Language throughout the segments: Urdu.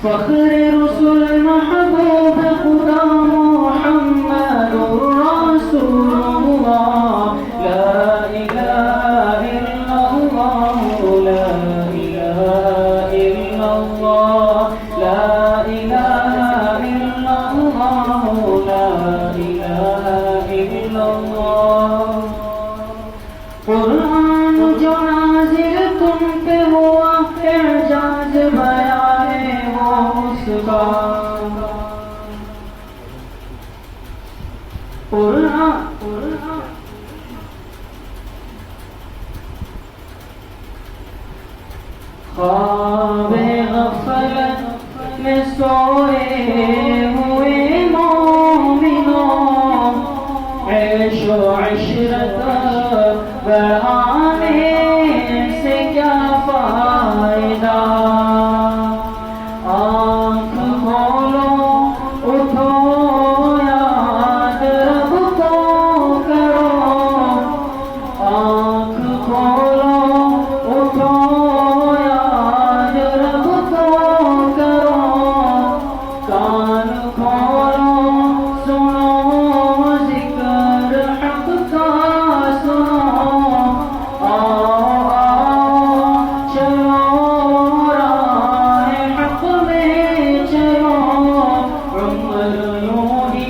فخر رسول محبوب خدا محمد رسول اللہ لا الہ الا اللہ لا الہ الا اللہ لا الہ الا اللہ لا الہ الا اللہ قرآن جو نازل تم پہ ہوا اعجاز بیان ہے وہ اس کا قرآن خواب غفلت میں سوئے ہوئے مومنوں عیش و عشرت بڑھانے سے کیا فائدہ آنکھ کھولو اٹھو یاد رب کو کرو آنکھ کھولو اٹھو یاد رب کو کرو کان کھولو سنو ذکر حق کا سنو آؤ آؤ چلو راہ حق میں چلو عمر یوں ہی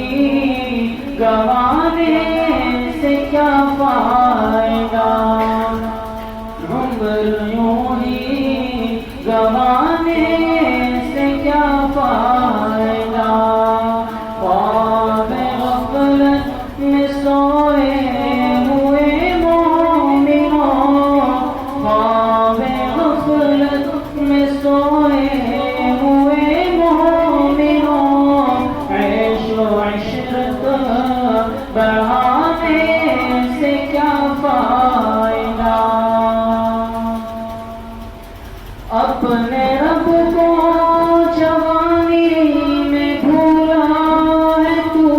گوانے سے کیا فائدہ عمر یوں ہی گوانے سے کیا فائدہ خواب غفلت میں سوئے ہوئے مومنوں خواب غفلت میں سوئے ہوئے مومنوں عیش و عشرت بڑھانے سے کیا فائدہ اپنے رب کو جوانی میں بھولا ہے تو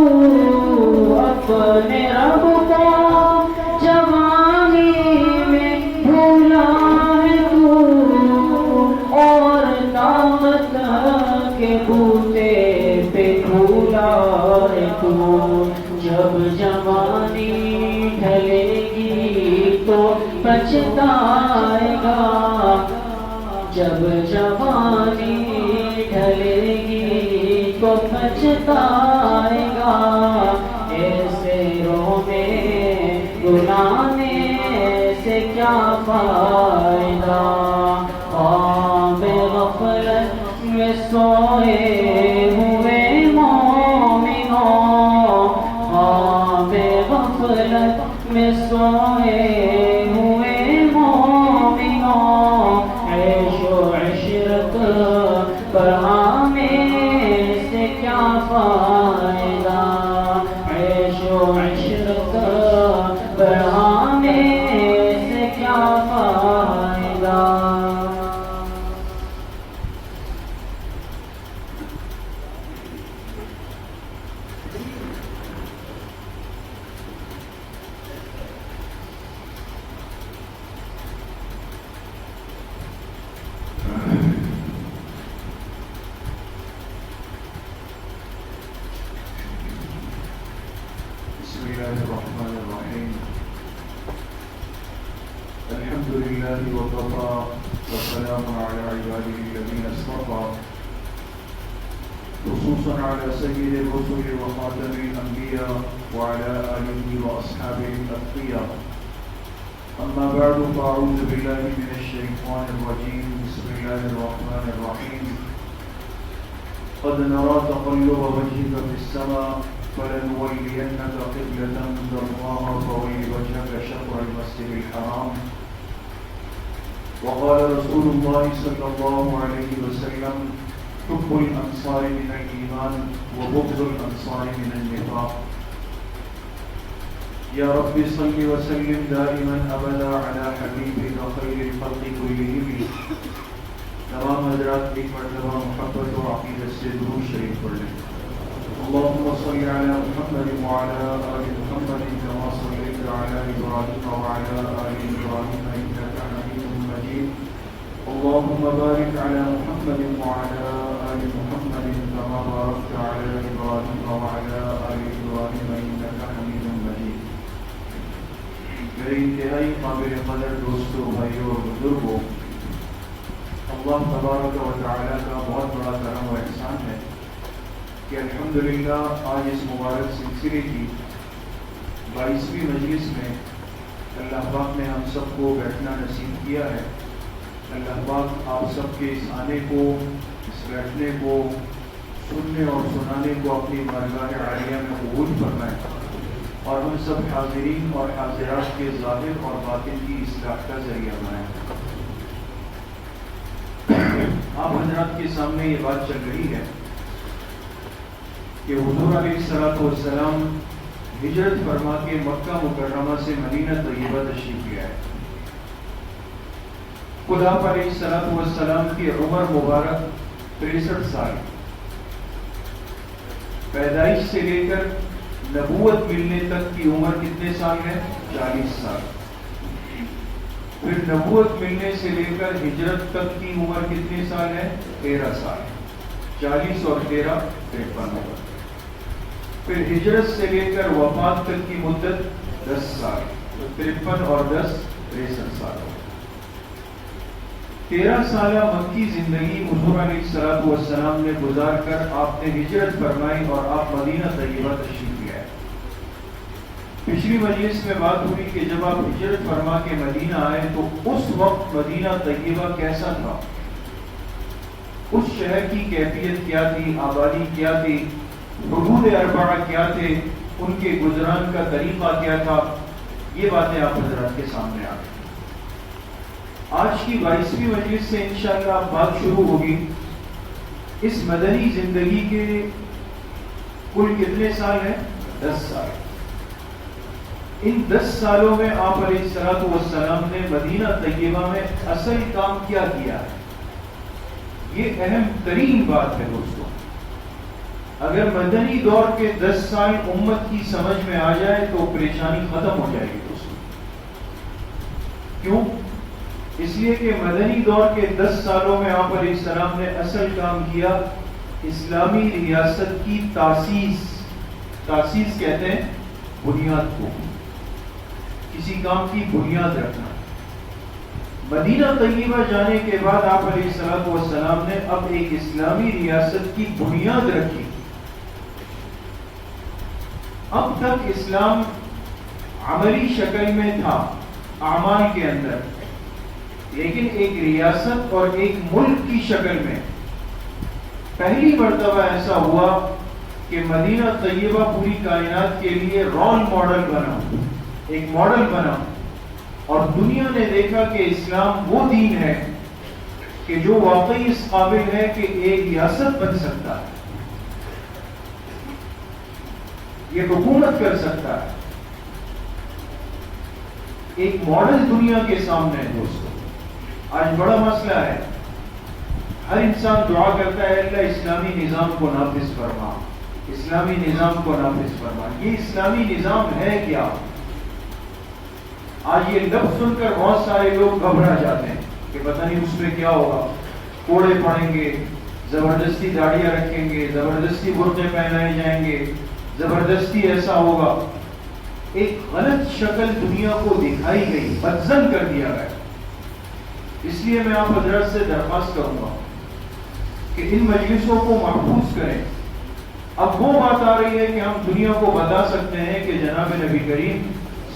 اپنے رب کو جوانی میں بھولا ہے تو اور طاقت کے بوتے پہ بھولا ہے تو جب جوانی ڈھلے گی تو پچھتائے گا جب جوانی ڈھلے گی تو پچھتائے گا ایسے رونے گنانے سے کیا فائدہ خواب غفلت میں سوئے ہوئے مومنوں خواب غفلت میں سوئے ہوئے مومنوں عیش و عشرت بڑھانے سے کیا فائدہ عیش و عشرت بڑھانے سے کیا فائدہ بسم الله الرحمن الرحيم الحمد لله وكفى وسلام على عباده الذين اصطفى خصوصا على سيد الرسل وخاتم الأنبياء وعلى آله وأصحابه الأتقياء أما بعد فأعوذ بالله من الشيطان الرجيم بسم الله الرحمن الرحيم قد نرى تقلب وجهك في السماء فلنولينك قبلة ترضاها فول وجهك شطر المسجد الحرام وقال رسول الله صلى الله عليه وسلم حب الأنصار من الإيمان وبغض الأنصار من النفاق يا رب صل وسلم دائما أبدا على حبيبك خير الخلق كلهم تمام حضرات ایک مرتبہ محبت و عقیدت سے درود شریف پڑھ لیں اللهم صل على محمد وعلى آل محمد كما صليت على إبراهيم وعلى آل إبراهيم إنك حميد مجيد اللهم بارك على محمد وعلى آل میرے انتہائی قابل قدر دوستوں، بھائیوں اور بزرگوں، اللہ تبارک و تعالیٰ کا بہت بڑا کرم و احسان ہے کہ الحمدللہ آج اس مبارک سلسلے کی 22ویں مجلس میں اللہ پاک نے ہم سب کو بیٹھنا نصیب کیا ہے۔ اللہ پاک آپ سب کے اس آنے کو، اس بیٹھنے کو، سننے اور سنانے کو اپنی بارگاہ عالیہ میں قبول فرمائے اور ہم سب حاضرین اور حاضرات کے ظاہر اور باطن کی اصلاح کا ذریعہ بنائے۔ آپ حضرات کے سامنے یہ بات چل رہی ہے کہ حضور علیہ الصلوۃ والسلام ہجرت فرما کے مکہ مکرمہ سے مدینہ طیبہ تشریف لے آئے۔ خود آپ علیہ الصلوۃ والسلام کی عمر مبارک 63 سال، پیدائش سے لے کر نبوت ملنے تک کی عمر کتنے سال ہے؟ 40 سال۔ پھر نبوت ملنے سے لے کر ہجرت تک کی عمر کتنے سال ہے؟ 13 سال۔ 40 اور 13 53۔ پھر ہجرت سے لے کر وفات تک کی مدت 10 سال، 53 اور 10 63 سال۔ 13 سالہ مکی زندگی حضور علیہ الصلوۃ والسلام نے گزار کر آپ نے ہجرت فرمائی اور آپ مدینہ طیبہ تشریف لے آئے۔ پچھلی مجلس میں بات ہوئی کہ جب آپ ہجرت فرما کے مدینہ آئے تو اس وقت مدینہ طیبہ کیسا تھا، اس شہر کی کیفیت کیا تھی، آبادی کیا تھی، حدود اربعہ کیا تھے، ان کے گزران کا طریقہ کیا تھا، یہ باتیں آپ حضرات کے سامنے آ گئی۔ آج کی 22ویں مجلس سے انشاءاللہ بات شروع ہوگی۔ اس مدنی زندگی کے کل کتنے سال ہیں؟ 10 سال۔ ان 10 سالوں میں آپ علیہ الصلوۃ والسلام نے مدینہ طیبہ میں اصل کام کیا کیا ہے، یہ اہم ترین بات ہے دوستوں۔ اگر مدنی دور کے 10 سال امت کی سمجھ میں آ جائے تو پریشانی ختم ہو جائے گی دوستوں۔ کیوں؟ اس لیے کہ مدنی دور کے 10 سالوں میں آپ علیہ السلام نے اصل کام کیا، اسلامی ریاست کی تاسیس کہتے ہیں بنیاد کو، کسی کام کی بنیاد رکھنا۔ مدینہ طیبہ جانے کے بعد آپ علیہ الصلوۃ والسلام نے اب ایک اسلامی ریاست کی بنیاد رکھی۔ اب تک اسلام عملی شکل میں تھا، اعمال کے اندر، لیکن ایک ریاست اور ایک ملک کی شکل میں پہلی مرتبہ ایسا ہوا کہ مدینہ طیبہ پوری کائنات کے لیے رول ماڈل بنا، ایک ماڈل بنا، اور دنیا نے دیکھا کہ اسلام وہ دین ہے کہ جو واقعی اس قابل ہے کہ ایک ریاست بن سکتا ہے، یہ حکومت کر سکتا ہے، ایک ماڈل دنیا کے سامنے ہے دوستوں۔ آج بڑا مسئلہ ہے، ہر انسان دعا کرتا ہے اللہ اسلامی نظام کو نافذ فرما، اسلامی نظام کو نافذ فرما۔ یہ اسلامی نظام ہے کیا؟ آج یہ لفظ سن کر بہت سارے لوگ گھبرا جاتے ہیں کہ پتہ نہیں اس میں کیا ہوگا، کوڑے پڑیں گے، زبردستی داڑیاں رکھیں گے، زبردستی برقعے پہنائے جائیں گے، زبردستی ایسا ہوگا۔ ایک غلط شکل دنیا کو دکھائی گئی، بدزن کر دیا گیا۔ اس لیے میں آپ حضرات سے درخواست کروں گا کہ ان مجلسوں کو محفوظ کریں۔ اب وہ بات آ رہی ہے کہ ہم دنیا کو بتا سکتے ہیں کہ جناب نبی کریم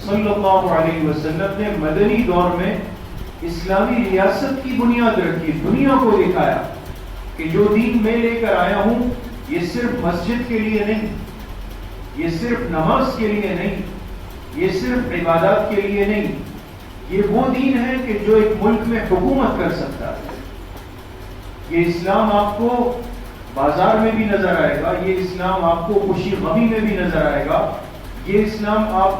صلی اللہ علیہ وسلم نے مدنی دور میں اسلامی ریاست کی بنیاد رکھی، دنیا کو دکھایا کہ جو دین میں لے کر آیا ہوں یہ صرف مسجد کے لیے نہیں، یہ صرف نماز کے لیے نہیں، یہ صرف عبادات کے لیے نہیں، یہ وہ دین ہے کہ جو ایک ملک میں حکومت کر سکتا ہے۔ یہ اسلام آپ کو بازار میں بھی نظر آئے گا، یہ اسلام آپ کو خوشی غمی میں بھی نظر آئے گا، یہ اسلام آپ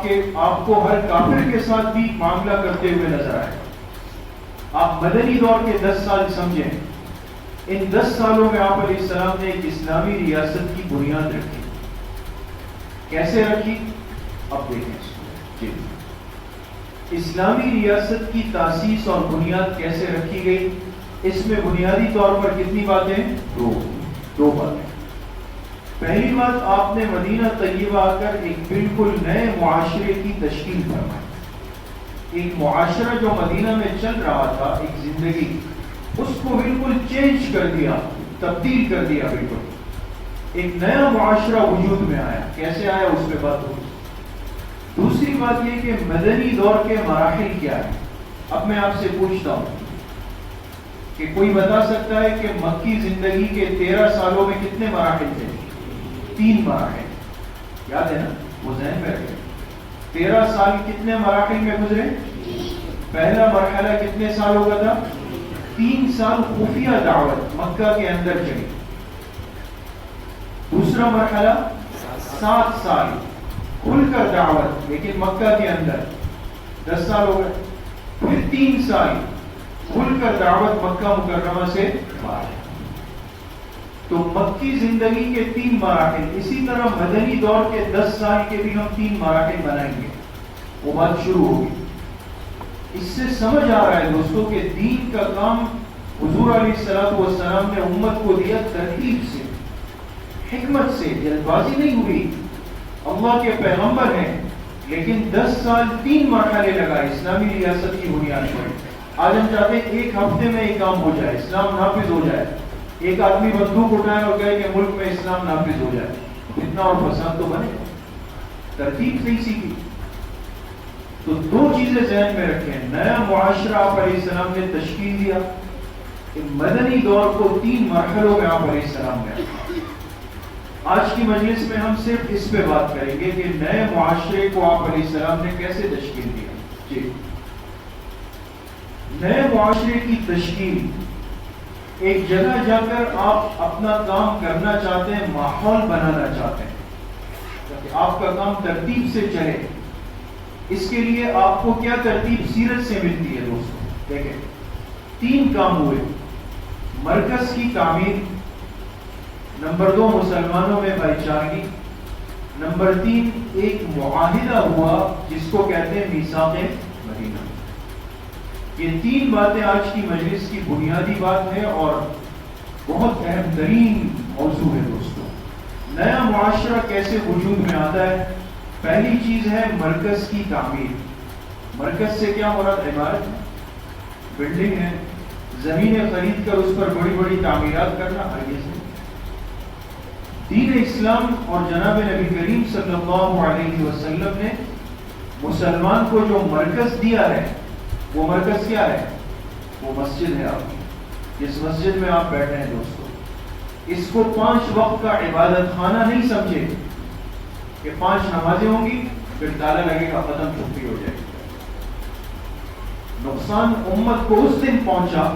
کو ہر کافر کے ساتھ بھی معاملہ کرتے ہوئے نظر آئے گا۔ آپ مدنی دور کے 10 سال سمجھیں، ان 10 سالوں میں آپ علیہ السلام نے ایک اسلامی ریاست کی بنیاد رکھی۔ کیسے رکھی؟ اب دیکھیں اس کو۔ اسلامی ریاست کی تاسیس اور بنیاد کیسے رکھی گئی؟ اس میں بنیادی طور پر کتنی باتیں؟ دو باتیں۔ پہلی بات، آپ نے مدینہ طیبہ آ کر ایک بالکل نئے معاشرے کی تشکیل فرمائی۔ ایک معاشرہ جو مدینہ میں چل رہا تھا، ایک زندگی، اس کو بالکل چینج کر دیا، تبدیل کر دیا بالکل. ایک نیا معاشرہ وجود میں آیا. کیسے آیا اس پہ بات ہوگی. دوسری بات یہ کہ مدنی دور کے مراحل کیا ہے. اب میں آپ سے پوچھتا ہوں کہ کوئی بتا سکتا ہے کہ مکی زندگی کے 13 سالوں میں کتنے مراحل تھے؟ 3 مراحل. یاد ہے نا؟ وہ ذہن میں رکھے. 13 سال کتنے مراحل میں گزرے؟ پہلا مرحلہ کتنے سالوں کا تھا؟ 3 سال خفیہ دعوت مکہ کے اندر چلی. دوسرا مرحلہ 7 سال کھل کر دعوت لیکن مکہ کے اندر، 10 سال ہو گئے. پھر 3 سال کھل کر دعوت مکہ مکرمہ سے باہر. تو مکی زندگی کے 3 مراحل. اسی طرح مدنی دور کے 10 سال کے بھی ہم 3 مراحل بنائیں گے. وہ بات شروع ہوگی. اس سے سمجھ آ رہا ہے دوستوں کہ دین کا کام حضور علیہ الصلوۃ والسلام نے امت کو دیا ترتیب سے، حکمت سے. جلد بازی نہیں ہوئی. اللہ کے پیغمبر ہیں لیکن 10 سال 3 مرحلے لگائے اسلامی ریاست کی بنیاد پر. آج ہم چاہتے ہیں ایک ہفتے میں یہ کام ہو جائے، اسلام نافذ ہو جائے. ایک آدمی بندوق اٹھائے اور کہے کہ ملک میں اسلام نافذ ہو جائے. اتنا اور فساد تو بنے. ترتیب نہیں سیکھی. تو 2 چیزیں ذہن میں رکھیں. نیا معاشرہ آپ علیہ السلام نے تشکیل دیا. مدنی دور کو 3 مرحلوں میں آپ علیہ السلام نے. آج کی مجلس میں ہم صرف اس پہ بات کریں گے کہ نئے معاشرے کو آپ علیہ السلام نے کیسے تشکیل دیا. جی، نئے معاشرے کی تشکیل. ایک جگہ جا کر آپ اپنا کام کرنا چاہتے ہیں، ماحول بنانا چاہتے ہیں تاکہ آپ کا کام ترتیب سے چلے. اس کے لیے آپ کو کیا ترتیب سیرت سے ملتی ہے دوستوں. دیکھیں 3 کام ہوئے. مرکز کی تعمیر، نمبر 2 مسلمانوں میں بھائی چارگی، نمبر 3 ایک معاہدہ ہوا جس کو کہتے ہیں میثاق مدینہ. یہ 3 باتیں آج کی مجلس کی بنیادی بات ہے اور بہت اہم ترین موضوع ہے دوستوں. نیا معاشرہ کیسے وجود میں آتا ہے؟ پہلی چیز ہے مرکز کی تعمیر. مرکز سے کیا مراد؟ عمارت ہے، بلڈنگ ہے، زمینیں خرید کر اس پر بڑی بڑی تعمیرات کرنا. ہرگز نہیں. دین اسلام اور جناب نبی کریم صلی اللہ علیہ وسلم نے مسلمان کو جو مرکز دیا ہے، وہ مرکز کیا ہے؟ وہ مسجد ہے. آپ کی جس مسجد میں آپ بیٹھے ہیں دوستو، اس کو 5 وقت کا عبادت خانہ نہیں سمجھے کہ 5 نمازیں ہوں گی پھر تالا لگے گا، ختم، چھٹی ہو جائے گی. نقصان امت کو اس دن پہنچا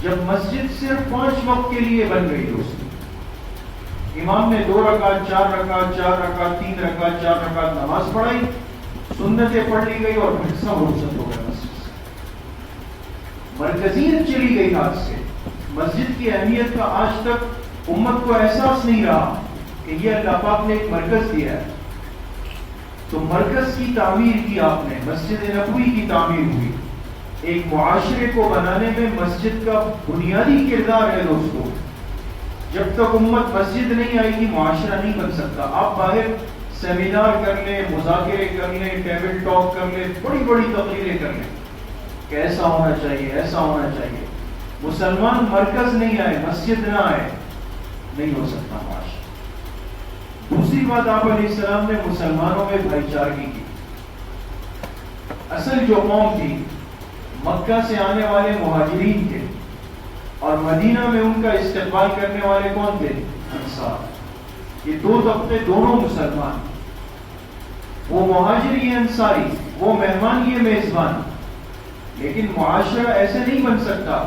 جب مسجد صرف 5 وقت کے لیے بن گئی دوستو. امام نے 2 رکعت 4 رکعت 4 رکعت 3 رکعت 4 رکعت نماز پڑھائی، سنتیں پڑھ لی گئی اور پھر سب رخصت ہو گئے مسجد سے. مرکزیت چلی گئی ہاتھ سے. مسجد کی اہمیت کا آج تک امت کو احساس نہیں رہا کہ یہ اللہ پاک نے ایک مرکز دیا ہے. تو مرکز کی تعمیر کی آپ نے، مسجد نبوی کی تعمیر ہوئی. ایک معاشرے کو بنانے میں مسجد کا بنیادی کردار ہے دوستو. جب تک امت مسجد نہیں آئے گی معاشرہ نہیں بن سکتا. آپ باہر سیمینار کر لیں، مذاکرے کر لیں، ٹیبل ٹاک کر لیں، بڑی بڑی تقریریں کر لیں کہ ایسا ہونا چاہیے، ایسا ہونا چاہیے. مسلمان مرکز نہیں آئے، مسجد نہ آئے، نہیں ہو سکتا معاشرہ. دوسری بات آپ علیہ السلام نے مسلمانوں میں بھائی چارگی کی. اصل جو قوم تھی مکہ سے آنے والے مہاجرین تھے اور مدینہ میں ان کا استقبال کرنے والے کون تھے؟ انصار. یہ 2 طبقے دونوں مسلمان، وہ مہاجری انصاری، وہ مہمان یہ میزبان. لیکن معاشرہ ایسے نہیں بن سکتا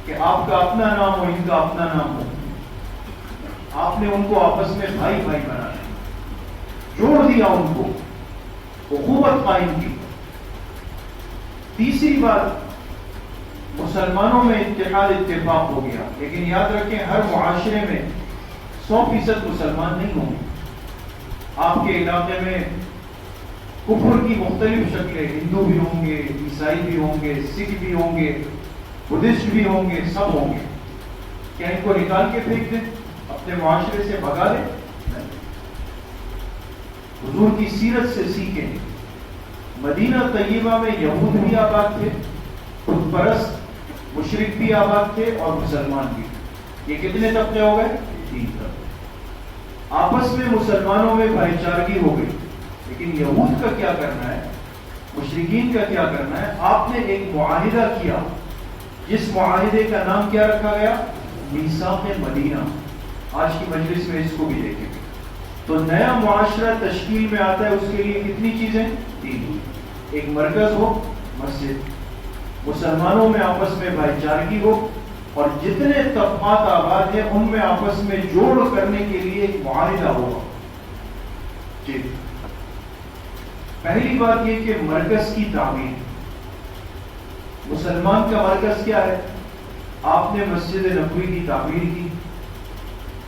کہ آپ کا اپنا نام ہو ان کا اپنا نام ہو. آپ نے ان کو آپس میں بھائی بھائی بنایا، جوڑ دیا، ان کو اخوت قائم کی. تیسری بات، مسلمانوں میں اتحاد اتفاق ہو گیا. لیکن یاد رکھیں ہر معاشرے میں 100% مسلمان نہیں ہوں گے. آپ کے علاقے میں کفر کی مختلف شکلیں، ہندو بھی ہوں گے، عیسائی بھی ہوں گے، سکھ بھی ہوں گے، بدھسٹ بھی ہوں گے، سب ہوں گے. کیا ان کو نکال کے پھینک دیں، اپنے معاشرے سے بھگا دیں؟ حضور کی سیرت سے سیکھیں مدینہ طیبہ میں یہود بھی آباد تھے، خود پرست مشرک بھی آباد تھے، اور مسلمان بھی. یہ کتنے طبقے ہو گئے؟ 3 طبقے. آپس میں مسلمانوں میں بھائی چارگی ہو گئی. لیکن یہود کا کیا کرنا ہے، مشرکین کا کیا کرنا ہے؟ آپ نے ایک معاہدہ کیا، جس معاہدے کا نام کیا رکھا گیا؟ میثاق مدینہ. آج کی مجلس میں اس کو بھی دیکھیں گے. تو نیا معاشرہ تشکیل میں آتا ہے، اس کے لیے کتنی چیزیں؟ 3. ایک مرکز ہو، مسجد، مسلمانوں میں آپس میں بھائی چارگی ہو، اور جتنے طبقات آباد ہیں ان میں آپس میں جوڑ کرنے کے لیے ایک معاہدہ ہوگا. جی، پہلی بات یہ کہ مرکز کی تعمیر. مسلمان کا مرکز کیا ہے؟ آپ نے مسجد نبوی کی تعمیر کی،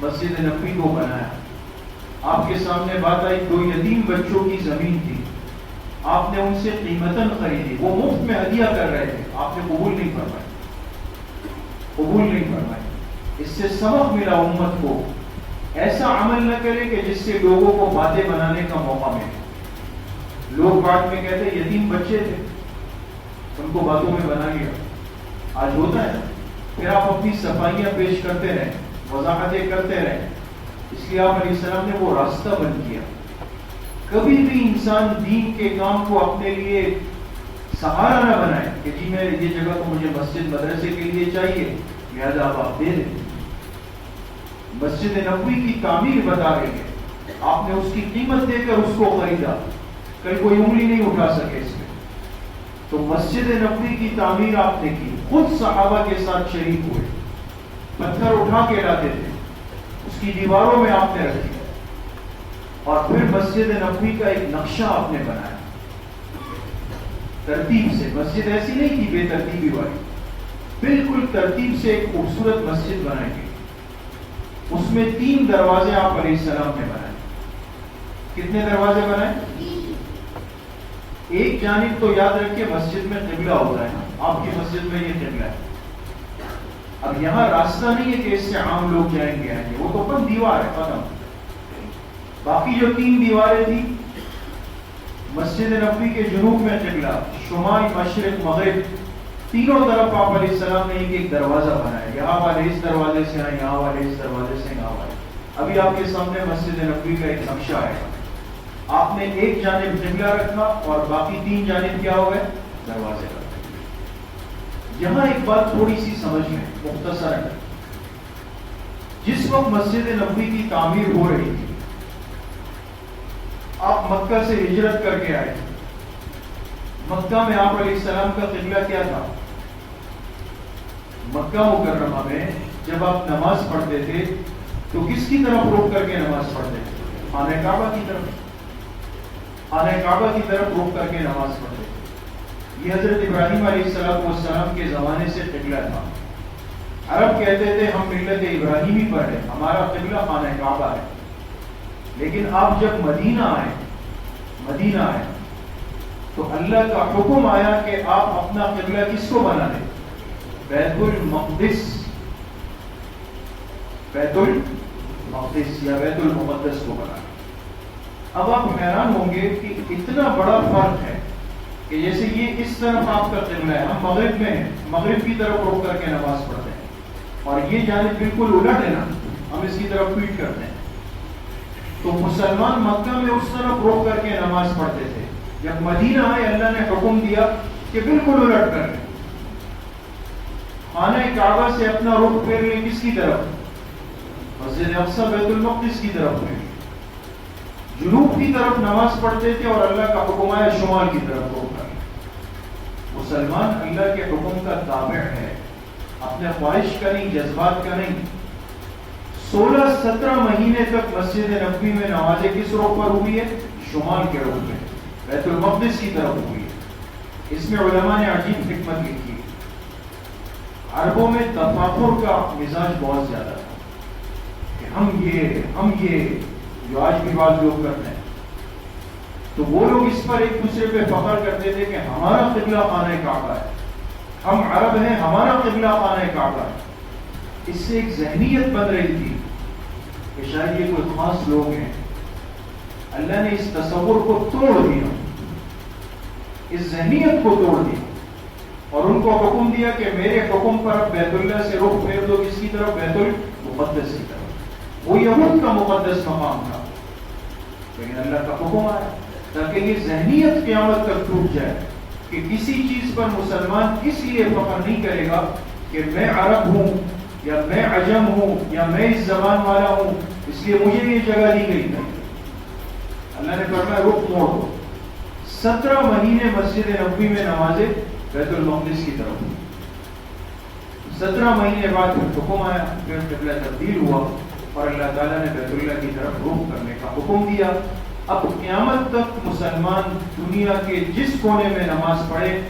مسجد نبوی کو بنایا. آپ کے سامنے بات آئی 2 یتیم بچوں کی زمین تھی، آپ نے ان سے قیمتاً خریدی. وہ مفت میں ہدیہ کر رہے تھے، آپ نے قبول نہیں فرمائی، قبول نہیں فرمائی. اس سے سبق ملا امت کو، ایسا عمل نہ کرے کہ جس سے لوگوں کو باتیں بنانے کا موقع ملے. لوگ بعد میں کہتے ہیں یتیم بچے تھے، ان کو باتوں میں بنا لیا. آج ہوتا ہے. پھر آپ اپنی صفائیاں پیش کرتے رہیں، وضاحتیں کرتے رہیں. اس لیے آپ علیہ السلام نے وہ راستہ بند کیا. کبھی بھی انسان دین کے کام کو اپنے لیے سہارا نہ بنائے کہ جی میں یہ جگہ تو مجھے مسجد مدرسے کے لیے چاہیے، لہذا آپ دے دیں. مسجد نبوی کی تعمیر بتا رہے ہیں، آپ نے اس کی قیمت دے کر اس کو خریدا، کل کوئی انگلی نہیں اٹھا سکے اس میں. تو مسجد نبوی کی تعمیر آپ نے کی، خود صحابہ کے ساتھ شریک ہوئے، پتھر اٹھا کے لاتے تھے، اس کی دیواروں میں آپ نے رکھی، اور پھر مسجد نبوی کا ایک نقشہ آپ نے بنایا ترتیب سے. مسجد ایسی نہیں تھی بے ترتیبی والی، بالکل ترتیب سے ایک خوبصورت مسجد بنائی گئی. اس میں 3 دروازے آپ علیہ السلام نے بنائے. کتنے دروازے بنائے؟ ایک جانب تو یاد رکھیے مسجد میں قبلہ ہوتا ہے، آپ کی مسجد میں یہ قبلہ ہے. اب یہاں راستہ نہیں ہے کہ اس سے عام لوگ جائیں گے آئیں گے، وہ تو بند دیوار ہے ختم. باقی جو 3 دیواریں تھی، مسجد نبوی کے جنوب میں قبلہ، شمال، مشرق، مغرب، تینوں طرف آپ علیہ السلام نے ایک دروازہ بنایا. یہاں والے اس دروازے سے آئے، یہاں والے اس دروازے سے یہاں والے. ابھی آپ کے سامنے مسجد نبوی کا ایک نقشہ ہے. آپ نے ایک جانب قبلہ رکھا اور باقی 3 جانب کیا ہو گئے؟ دروازے رکھے. یہاں ایک بات تھوڑی سی سمجھ میں مختصر ہے. جس وقت مسجد نبوی کی تعمیر ہو رہی تھی، آپ مکہ سے ہجرت کر کے آئے. مکہ میں آپ علیہ السلام کا قبلہ کیا تھا؟ مکہ مکرمہ میں جب آپ نماز پڑھتے تھے تو کس کی طرف رخ کر کے نماز پڑھتے تھے؟ خانہ کعبہ کی طرف. خانہ کعبہ کی طرف رخ کر کے نماز پڑھتے تھے. یہ حضرت ابراہیم علیہ السلام کے زمانے سے قبلہ تھا. عرب کہتے تھے ہم ملت ابراہیمی پر ہیں، ہمارا قبلہ خانہ کعبہ ہے. لیکن آپ جب مدینہ آئے تو اللہ کا حکم آیا کہ آپ اپنا قبلہ کس کو بنا لیں؟ بیت المقدس یا بیت المقدس کو بنا. اب آپ حیران ہوں گے کہ اتنا بڑا فرق ہے کہ جیسے یہ اس طرف آپ کا قبلہ ہے، ہم مغرب میں ہیں، مغرب کی طرف رخ کر کے نماز پڑھتے ہیں، اور یہ جانب بالکل الٹ ہے نا، ہم اس کی طرف پیٹ کرتے ہیں. تو مسلمان مکہ میں اس طرف رخ کر کے نماز پڑھتے تھے. جب مدینہ آئے اللہ نے حکم دیا کہ بالکل الٹ کر لیں، خانہ کعبہ سے اپنا رخ پھیر لیں. کس کی طرف؟ مسجد اقصی بیت المقدس کی طرف پھیر. جنوب کی طرف نماز پڑھتے تھے اور اللہ کا حکم آیا شمال کی طرف رخ کر لیں. مسلمان اللہ کے حکم کا تابع ہے، اپنے خواہش کا نہیں، جذبات کا نہیں. 16-17 مہینے تک مسجد نبوی میں نمازیں کس رخ پر ہوئی ہے؟ شمال کے رخ میں، بیت المقدس کی طرف ہوئی ہے. اس میں علماء نے عجیب حکمت لکھی. عربوں میں تفاخر کا مزاج بہت زیادہ تھا کہ ہم یہ جو آج بھی بعض لوگ کرتے ہیں، تو وہ لوگ اس پر ایک دوسرے پہ فخر کرتے تھے کہ ہمارا قبلہ خانہ کعبہ ہے، ہم عرب ہیں، ہمارا قبلہ خانہ کعبہ ہے. اس سے ایک ذہنیت بن رہی تھی کہ شاید یہ کوئی خاص لوگ ہیں. اللہ نے اس تصور کو توڑ دیا. اس ذہنیت کو توڑ دیا اور ان کو حکم دیا کہ میرے حکم پر اب بیت اللہ سے رخ پھیر دو، کس کی طرف؟ بیت المقدس کی طرف۔ وہ یہود کا مقدس مقام تھا، لیکن اللہ کا حکم آیا تاکہ یہ ذہنیت قیامت تک ٹوٹ جائے کہ کسی چیز پر مسلمان اس لیے فخر نہیں کرے گا کہ میں عرب ہوں یا میں عجم ہوں یا میں اس زبان والا ہوں اس لیے مجھے یہ جگہ دی گئی تھی۔ اللہ نے فرمایا رخ موڑ دو۔ 17 مہینے مسجد نبوی میں نمازیں بیت المقدس کی طرف، 17 مہینے بعد پھر حکم آیا، پھر قبلہ تبدیل ہوا اور اللہ تعالیٰ نے بیت اللہ کی طرف رخ کرنے کا حکم دیا۔ اب قیامت تک مسلمان دنیا کے جس کونے میں نماز پڑھے،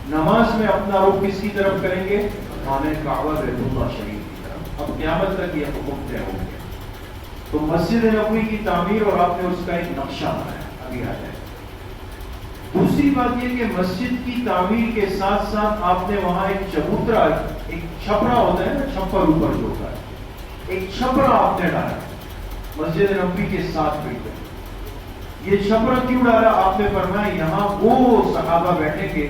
نماز میں اپنا رخ کس کی طرف کریں گے؟ خانہ کعبہ بیت اللہ شریف کی طرف۔ اب قیامت تک یہ حکم طے ہو گیا۔ تو مسجد نبوی کی تعمیر اور آپ نے اس کا ایک نقشہ بنایا، ابھی آ جائے۔ دوسری بات یہ کہ مسجد کی تعمیر کے ساتھ ساتھ آپ نے وہاں ایک چبوترا، ایک چھپرا ہوتا ہے نا، چھپر اوپر جو ہوتا ہے، ایک چھپرا آپ نے ڈالا مسجد نبوی کے ساتھ بالکل۔ یہ چھپرا کیوں ڈالا؟ آپ نے فرمایا یہاں وہ صحابہ بیٹھیں گے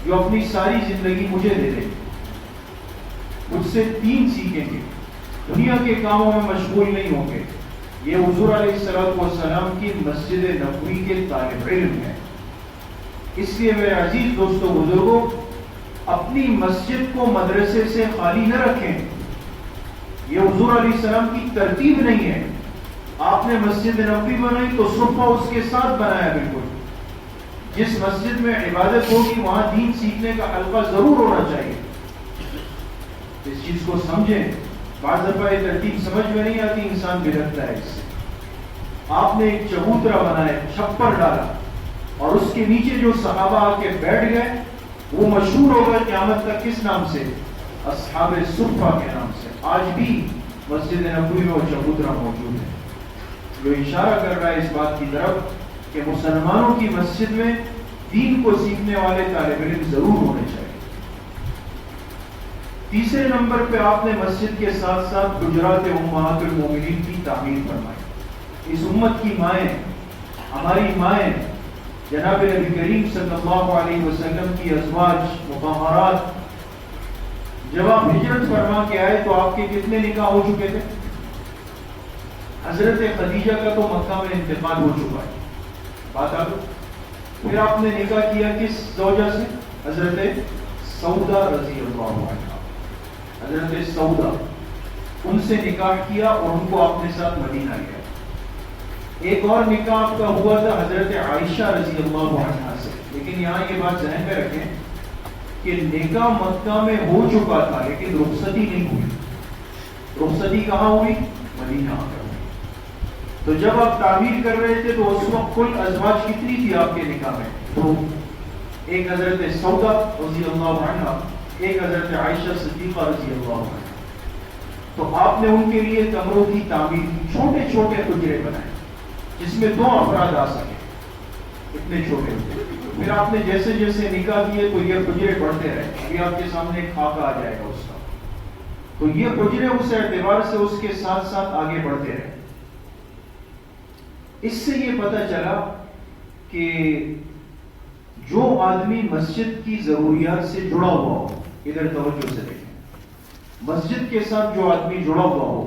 جو اپنی ساری زندگی مجھے دے دیں، مجھ سے دین سیکھیں گے، دنیا کے کاموں میں مشغول نہیں ہوں گے۔ یہ حضور علیہ السلام کی مسجد نبوی کے طالب علم ہیں۔ اس لیے میرے عزیز دوستو بزرگوں، اپنی مسجد کو مدرسے سے خالی نہ رکھیں۔ یہ حضور علیہ السلام کی ترتیب نہیں ہے۔ آپ نے مسجد نبوی بنائی تو صفہ اس کے ساتھ بنایا بالکل۔ جس مسجد میں عبادت ہوگی وہاں دین سیکھنے کا حلقہ ضرور ہونا چاہیے۔ اس چیز کو سمجھیں۔ بعض دفعہ یہ ترتیب سمجھ میں نہیں آتی، انسان بھٹکتا ہے اس سے۔ آپ نے ایک چبوترا بنایا، چھپر ڈالا اور اس کے نیچے جو صحابہ آ کے بیٹھ گئے وہ مشہور ہو گئے قیامت تک کس نام سے؟ اصحاب صفہ کے نام سے۔ آج بھی مسجد نبوی میں وہ چبوترا موجود ہے جو اشارہ کر رہا ہے اس بات کی طرف کہ مسلمانوں کی مسجد میں دین کو سیکھنے والے طالب علم ضرور ہونے چاہیے۔ تیسرے نمبر پہ آپ نے مسجد کے ساتھ ساتھ حجرات امہات المومنین کی تعمیر فرمائی۔ اس امت کی مائیں، ہماری مائیں، جناب نبی کریم صلی اللہ علیہ وسلم کی ازواج مطہرات، جب آپ ہجرت فرما کے آئے تو آپ کے کتنے نکاح ہو چکے تھے؟ حضرت خدیجہ کا تو مکہ میں انتقال ہو چکا ہے، بات آپ۔ پھر آپ نے نکاح کیا کس زوجہ سے؟ حضرت سودا رضی اللہ عنہا، حضرت سودا، ان سے نکاح کیا اور ان کو اپنے ساتھ مدینہ لیا۔ ایک اور نکاح آپ کا ہوا تھا حضرت عائشہ رضی اللہ عنہا سے، لیکن یہاں یہ بات ذہن میں رکھیں کہ نکاح مکہ میں ہو چکا تھا لیکن رخصتی نہیں ہوئی۔ رخصتی کہاں ہوئی؟ مدینہ آ کر۔ تو جب آپ تعمیر کر رہے تھے تو اس وقت کل ازواج کتنی تھی آپ کے نکاح میں؟ تو ایک حضرت سودا رضی اللہ عنہا، ایک حضرت عائشہ صدیقہ رضی اللہ عنہا۔ تو آپ نے ان کے لیے کمروں کی تعمیر کی، چھوٹے چھوٹے حجرے بنائے جس میں 2 افراد آ سکے، اتنے چھوٹے ہوتے۔ پھر آپ نے جیسے جیسے نکاح کیے تو یہ حجرے بڑھتے رہے۔ ابھی آپ کے سامنے ایک خاکہ آ جائے گا اس کا۔ تو یہ حجرے اس اعتبار سے اس کے ساتھ ساتھ آگے بڑھتے رہے۔ اس سے یہ پتہ چلا کہ جو آدمی مسجد کی ضروریات سے جڑا ہوا ہو، ادھر توجہ سے دیکھیں، مسجد کے ساتھ جو آدمی جڑا ہوا ہو،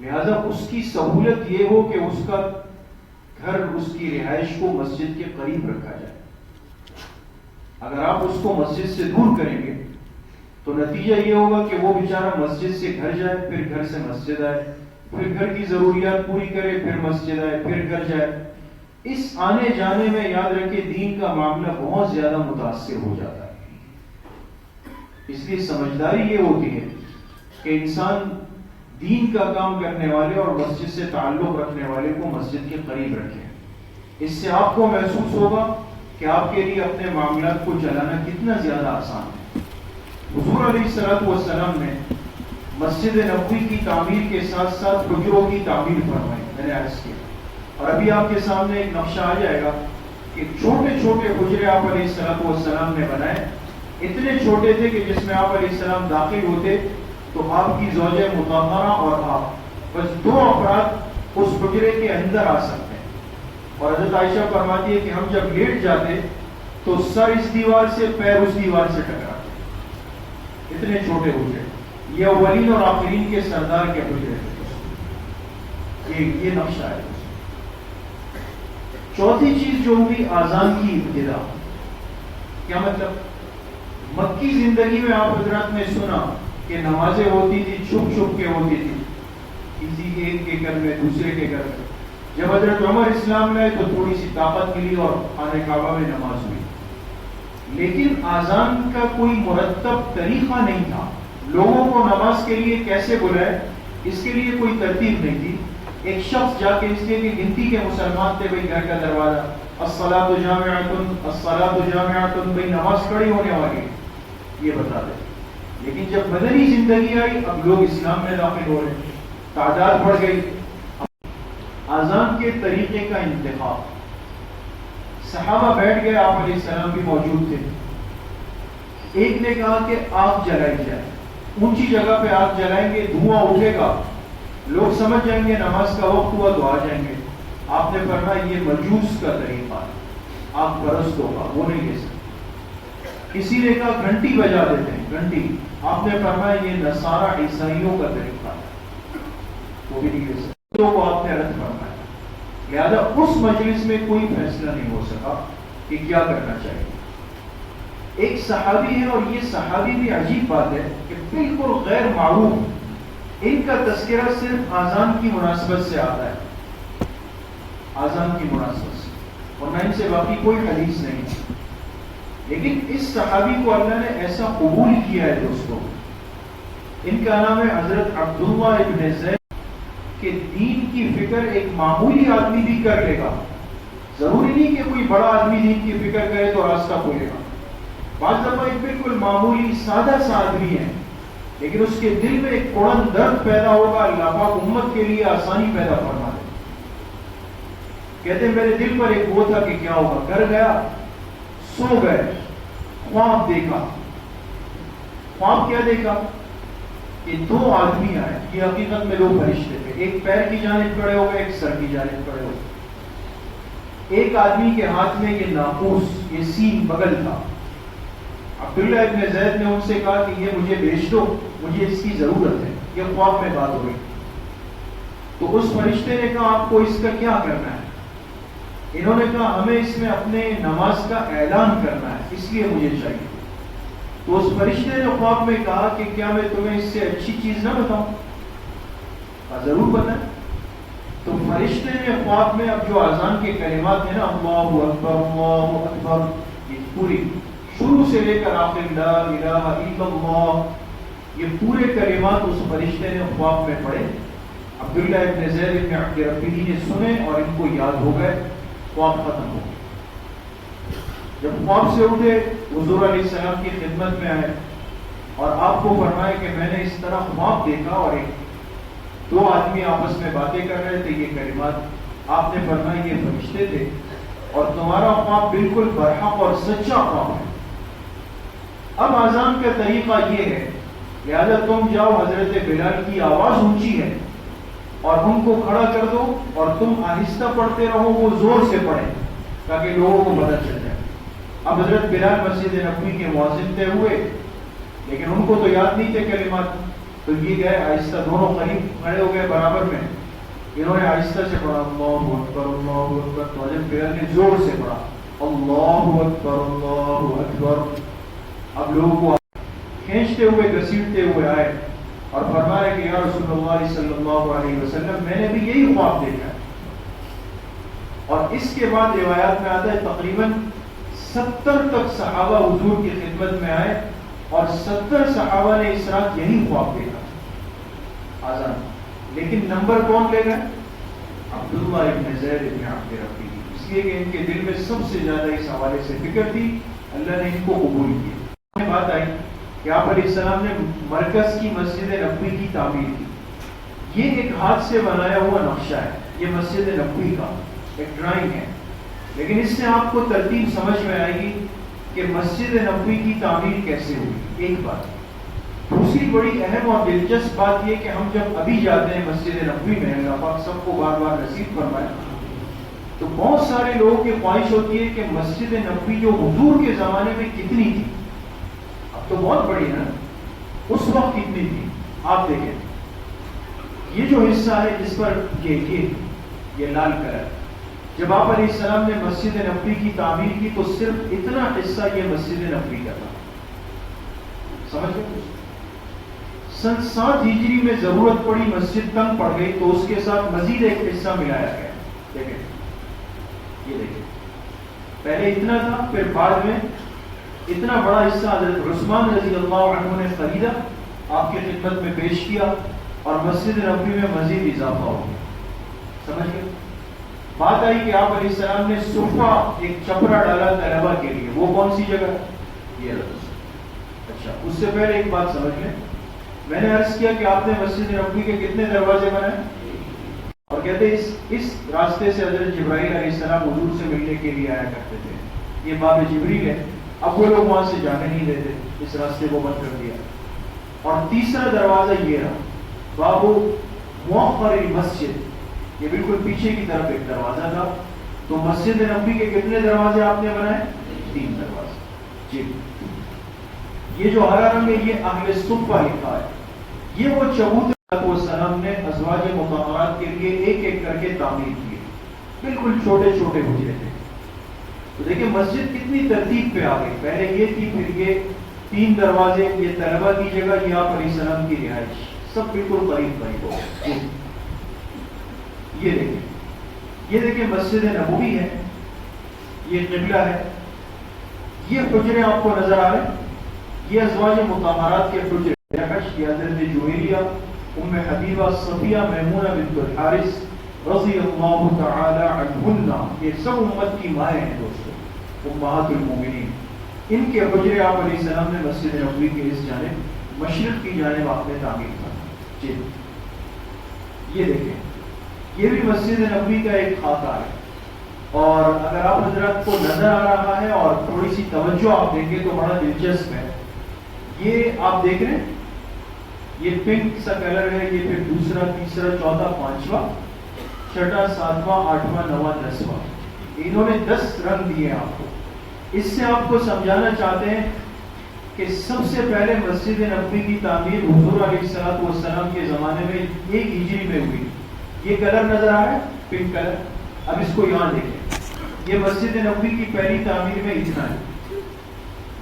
لہذا اس کی سہولت یہ ہو کہ اس کا گھر، اس کی رہائش کو مسجد کے قریب رکھا جائے۔ اگر آپ اس کو مسجد سے دور کریں گے تو نتیجہ یہ ہوگا کہ وہ بیچارہ مسجد سے گھر جائے، پھر گھر سے مسجد آئے، پھر گھر کی ضروریات پوری کرے، پھر مسجد آئے، پھر گھر جائے۔ اس آنے جانے میں یاد رکھے دین کا معاملہ بہت زیادہ متاثر ہو جاتا ہے۔ اس لیے سمجھداری یہ ہوتی ہے کہ انسان دین کا کام کرنے والے اور مسجد سے تعلق رکھنے والے کو مسجد کے قریب رکھے۔ اس سے آپ کو محسوس ہوگا کہ آپ کے لیے اپنے معاملات کو چلانا کتنا زیادہ آسان ہے۔ حضور علیہ السلام نے مسجد نبوی کی تعمیر کے ساتھ ساتھ حجروں کی تعمیر فرمائی، میں نے عرض کیا، اور ابھی آپ کے سامنے ایک نقشہ آ جائے گا کہ چھوٹے چھوٹے حجرے آپ علیہ السلام نے بنائے۔ اتنے چھوٹے تھے کہ جس میں آپ علیہ السلام داخل ہوتے تو آپ کی زوجہ مطہرہ اور آپ بس 2 افراد اس حجرے کے اندر آ سکتے ہیں۔ اور حضرت عائشہ فرماتی ہے کہ ہم جب لیٹ جاتے تو سر اس دیوار سے، پیر اس دیوار سے ٹکراتے، اتنے چھوٹے حجرے. یہ اولین اور آخرین کے سردار کے حجرے تھے. یہ نقشہ ہے. چوتھی چیز جو ہوئی آذان کی ابتدا. کیا مطلب؟ مکی زندگی میں آپ حضرات نے سنا کہ نمازیں ہوتی تھی چھپ چھپ کے ہوتی تھی، کسی ایک کے گھر میں، دوسرے کے گھر میں. جب حضرت عمر اسلام لائے تو تھوڑی سی طاقت ملی اور خانہ کعبہ میں نماز ہوئی. لیکن آذان کا کوئی مرتب طریقہ نہیں تھا. لوگوں کو نماز کے لیے کیسے بلائے، اس کے لیے کوئی ترتیب نہیں تھی. ایک شخص جا کے، اس لیے کہ گنتی کے مسلمان تھے، بھائی گھر کا دروازہ، الصلاۃ جامعۃ الصلاۃ جامعۃ، بھائی نماز کھڑی ہونے والی، یہ بتا دیں. لیکن جب مدنی زندگی آئی، اب لوگ اسلام میں داخل ہو رہے ہیں، تعداد بڑھ گئی. آذان کے طریقے کا انتخاب. صحابہ بیٹھ گئے، آپ علیہ السلام بھی موجود تھے. ایک نے کہا کہ آگ جلائی جائے، اونچی جگہ پہ آگ جلائیں گے، دھواں اٹھے گا، لوگ سمجھ جائیں گے نماز کا وقت ہوا تو آ جائیں گے. آپ نے فرمایا یہ مجوس کا طریقہ ہے، آگ پرست ہوگا، وہ نہیں لے سکتے. کسی نے کہا گھنٹی بجا دیتے ہیں، گھنٹی. آپ نے فرمایا یہ نصارہ عیسائیوں کا طریقہ ہے، وہ بھی نہیں لے سکتے. تو وہ آپ نے رد فرمایا. لہذا اس مجلس میں کوئی فیصلہ نہیں ہو سکا کہ کیا کرنا چاہیے. ایک صحابی ہے، اور یہ صحابی بھی عجیب بات ہے کہ بالکل غیر معروف، ان کا تذکرہ صرف آذان کی مناسبت سے آتا ہے، آذان کی مناسبت سے، اور نہ ان سے باقی کوئی حدیث نہیں ہے. لیکن اس صحابی کو اللہ نے ایسا قبول کیا ہے دوستوں. ان کا نام ہے حضرت عبداللہ ابن زید. کہ دین کی فکر ایک معمولی آدمی بھی کر لے گا. ضروری نہیں کہ کوئی بڑا آدمی دین کی فکر کرے تو راستہ کھولے گا. بعض دفعہ ایک بالکل معمولی سادہ سا آدمی ہے، لیکن اس کے دل میں ایک فوراً درد پیدا ہوگا، اللہ پاک امت کے لیے آسانی پیدا فرما دے. کہتے ہیں میرے دل پر ایک وہ تھا کہ کیا ہوگا. گھر گیا، سو گئے، خواب دیکھا. خواب کیا دیکھا کہ دو آدمی آئے. یہ حقیقت میں دو فرشتے تھے، ایک پیر کی جانب کھڑے ہو گئے، ایک سر کی جانب کھڑے ہو گئے. ایک آدمی کے ہاتھ میں یہ ناقوس، یہ سین بغل تھا. عبداللہ ابن زید نے ان سے کہا کہ یہ مجھے بیچ دو، مجھے اس کی ضرورت ہے. یہ خواب میں بات ہو گئی. تو اس فرشتے نے کہا آپ کو اس کا کیا کرنا ہے؟ انہوں نے کہا ہمیں اس میں اپنے نماز کا اعلان کرنا ہے، اس لیے مجھے چاہیے. تو اس فرشتے نے خواب میں کہا کہ کیا میں تمہیں اس سے اچھی چیز نہ بتاؤں؟ ضرور بتائیں. تو فرشتے نے خواب میں اب جو آذان کے کلمات ہیں نا، اللہ اکبر اللہ اکبر، یہ پوری شروع سے لے کر آخر لا الہ الا اللہ، یہ پورے کلمات اس فرشتے نے خواب میں پڑھے. عبداللہ ابن زید ابن عبد ربیعی نے سنے اور ان کو یاد ہو گئے. خواب ختم ہو گیا. جب خواب سے اٹھے حضور علیہ السلام کی خدمت میں آئے اور آپ کو فرمائے کہ میں نے اس طرح خواب دیکھا اور دو آدمی آپس میں باتیں کر رہے تھے، یہ کلمات. آپ نے فرمایا یہ فرشتے تھے اور تمہارا خواب بالکل برحق اور سچا خواب ہے. اب آذان کا طریقہ یہ ہے، لہذا تم جاؤ، حضرت بلال کی آواز اونچی ہے اور ان کو کھڑا کر دو اور تم آہستہ پڑھتے رہو، وہ زور سے پڑھیں تاکہ لوگوں کو پتہ چل جائے. اب حضرت بلال مسجد نبوی کے مؤذن تھے ہوئے، لیکن ان کو تو یاد نہیں تھے کلمات. تو یہ گئے آہستہ، دونوں قریب کھڑے ہو گئے برابر میں. انہوں نے آہستہ سے پڑھا اللہ اکبر اللہ اکبر. تو حضرت بلال نے زور سے پڑھا اللہ اکبر اللہ اکبر. اب لوگوں کو کھینچتے ہوئے گھسیٹتے ہوئے آئے اور فرمایا کہ یا رسول اللہ صلی اللہ علیہ وسلم میں نے بھی یہی خواب دیکھا ہے. اور اس کے بعد روایات میں آتا ہے تقریباً 70 تک صحابہ حضور کی خدمت میں آئے اور 70 صحابہ نے اس رات یہی خواب دیکھا آذان. لیکن نمبر کون لے گئے؟ عبداللہ ابن زید ابن عبد ربیعی. اس لیے کہ ان کے دل میں سب سے زیادہ اس حوالے سے فکر تھی، اللہ نے ان کو قبول کیا. بات آئی کہ آپ علیہ السلام نے مرکز کی مسجد نبوی کی تعمیر کی. یہ ایک ہاتھ سے بنایا ہوا نقشہ ہے، یہ مسجد نبوی کا ایک ڈرائنگ ہے. لیکن اس سے آپ کو ترتیب سمجھ میں آئے گی کہ مسجد نبوی کی تعمیر کیسے ہوئی. ایک بات. دوسری بڑی اہم اور دلچسپ بات یہ کہ ہم جب ابھی جاتے ہیں مسجد نبوی میں، اللہ پاک سب کو بار بار نصیب فرمائے، تو بہت سارے لوگوں کی خواہش ہوتی ہے کہ مسجد نبوی جو حضور کے زمانے میں کتنی تھی، اب تو بہت بڑی ہے نا، اس وقت کتنی تھی. آپ دیکھیں یہ جو حصہ ہے جس پر یہ لال کلر، جب آپ علیہ السلام نے مسجد نبوی کی تعمیر کی تو صرف اتنا حصہ یہ مسجد نبوی کا تھا. سمجھ گئے؟ سن 7 ہجری میں ضرورت پڑی، مسجد تنگ پڑ گئی تو اس کے ساتھ مزید ایک حصہ ملایا گیا. دیکھیں یہ دیکھیں، پہلے اتنا تھا، پھر بعد میں اتنا بڑا حصہ حضرت عثمان رضی اللہ عنہ نے خریدا، آپ کی خدمت میں پیش کیا اور مسجد نبوی میں مزید اضافہ ہو گیا. سمجھ گئے؟ بات آئی کہ آپ علیہ السلام نے صفہ ایک چپرا ڈالا طلبہ کے لیے، وہ کون سی جگہ؟ یہ رہا. اچھا، اس سے پہلے ایک بات سمجھ لیں، میں نے عرض کیا کہ آپ نے مسجد نبوی کے کتنے دروازے بنائے، اور کہتے اس راستے سے حضرت جبرائیل علیہ السلام حضور سے ملنے کے لیے آیا کرتے تھے. یہ باب جبریل ہے، اب وہ لوگ وہاں سے جانے نہیں دیتے، اس راستے کو بند کر دیا. اور تیسرا دروازہ یہ رہا، باب مؤخر المسجد، یہ بالکل پیچھے کی طرف ایک دروازہ تھا. تو مسجد نبوی کے کتنے دروازے آپ نے بنائے؟ 3 دروازے. جی، یہ جو ہرا رنگ ہے یہ اہل صفہ لکھا ہے. یہ وہ چبوترے والسلام نے ازواج مطہرات کے لیے ایک ایک کر کے تعمیر کیے، بالکل چھوٹے چھوٹے حجرے تھے. تو دیکھیں مسجد کتنی ترتیب پہ آ گئی، پہلے یہ تھی، پھر یہ 3 دروازے، یہ طلبہ کی جگہ، یہ آپ علیہ السلام کی رہائش، سب بالکل قریب قریب ہو گئے. یہ دیکھیں مسجد نبوی ہے، یہ قبلہ ہے، یہ حجرے آپ کو نظر آ رہے ہیں، یہ ازواج مطہرات کے حجرے، یہ حضرت جویریہ، ام حبیبہ، صفیہ، میمونہ بنت الحارث رضی اللہ تعالی عنہن، یہ سب امت کی مائیں ہیں دوستو، امہات المومنین. ان کے حجرے آپ علیہ السلام نے مسجد نبوی کے اس جانب، مشرق کی جانب آپ نے تعمیر کیا. جی، یہ دیکھیں، یہ بھی مسجد نبوی کا ایک خاکہ ہے. اور اگر آپ حضرات کو نظر آ رہا ہے اور تھوڑی سی توجہ آپ دیں گے تو بڑا دلچسپ ہے. یہ آپ دیکھ رہے ہیں، یہ پنک سا کلر ہے، یہ پھر دوسرا، تیسرا، چوتھا، 5واں، 6واں، 7واں، 8واں، 9واں، 10واں، انہوں نے 10 رنگ دیے آپ کو. اس سے آپ کو سمجھانا چاہتے ہیں کہ سب سے پہلے مسجد نبوی کی تعمیر حضور علیہ السلام کے زمانے میں 1 ہجری میں ہوئی. یہ کلر نظر آ رہا ہے، پنک کلر. اب اس کو یہاں دیکھیں، یہ مسجد نبوی کی پہلی تعمیر میں اتنا ہے.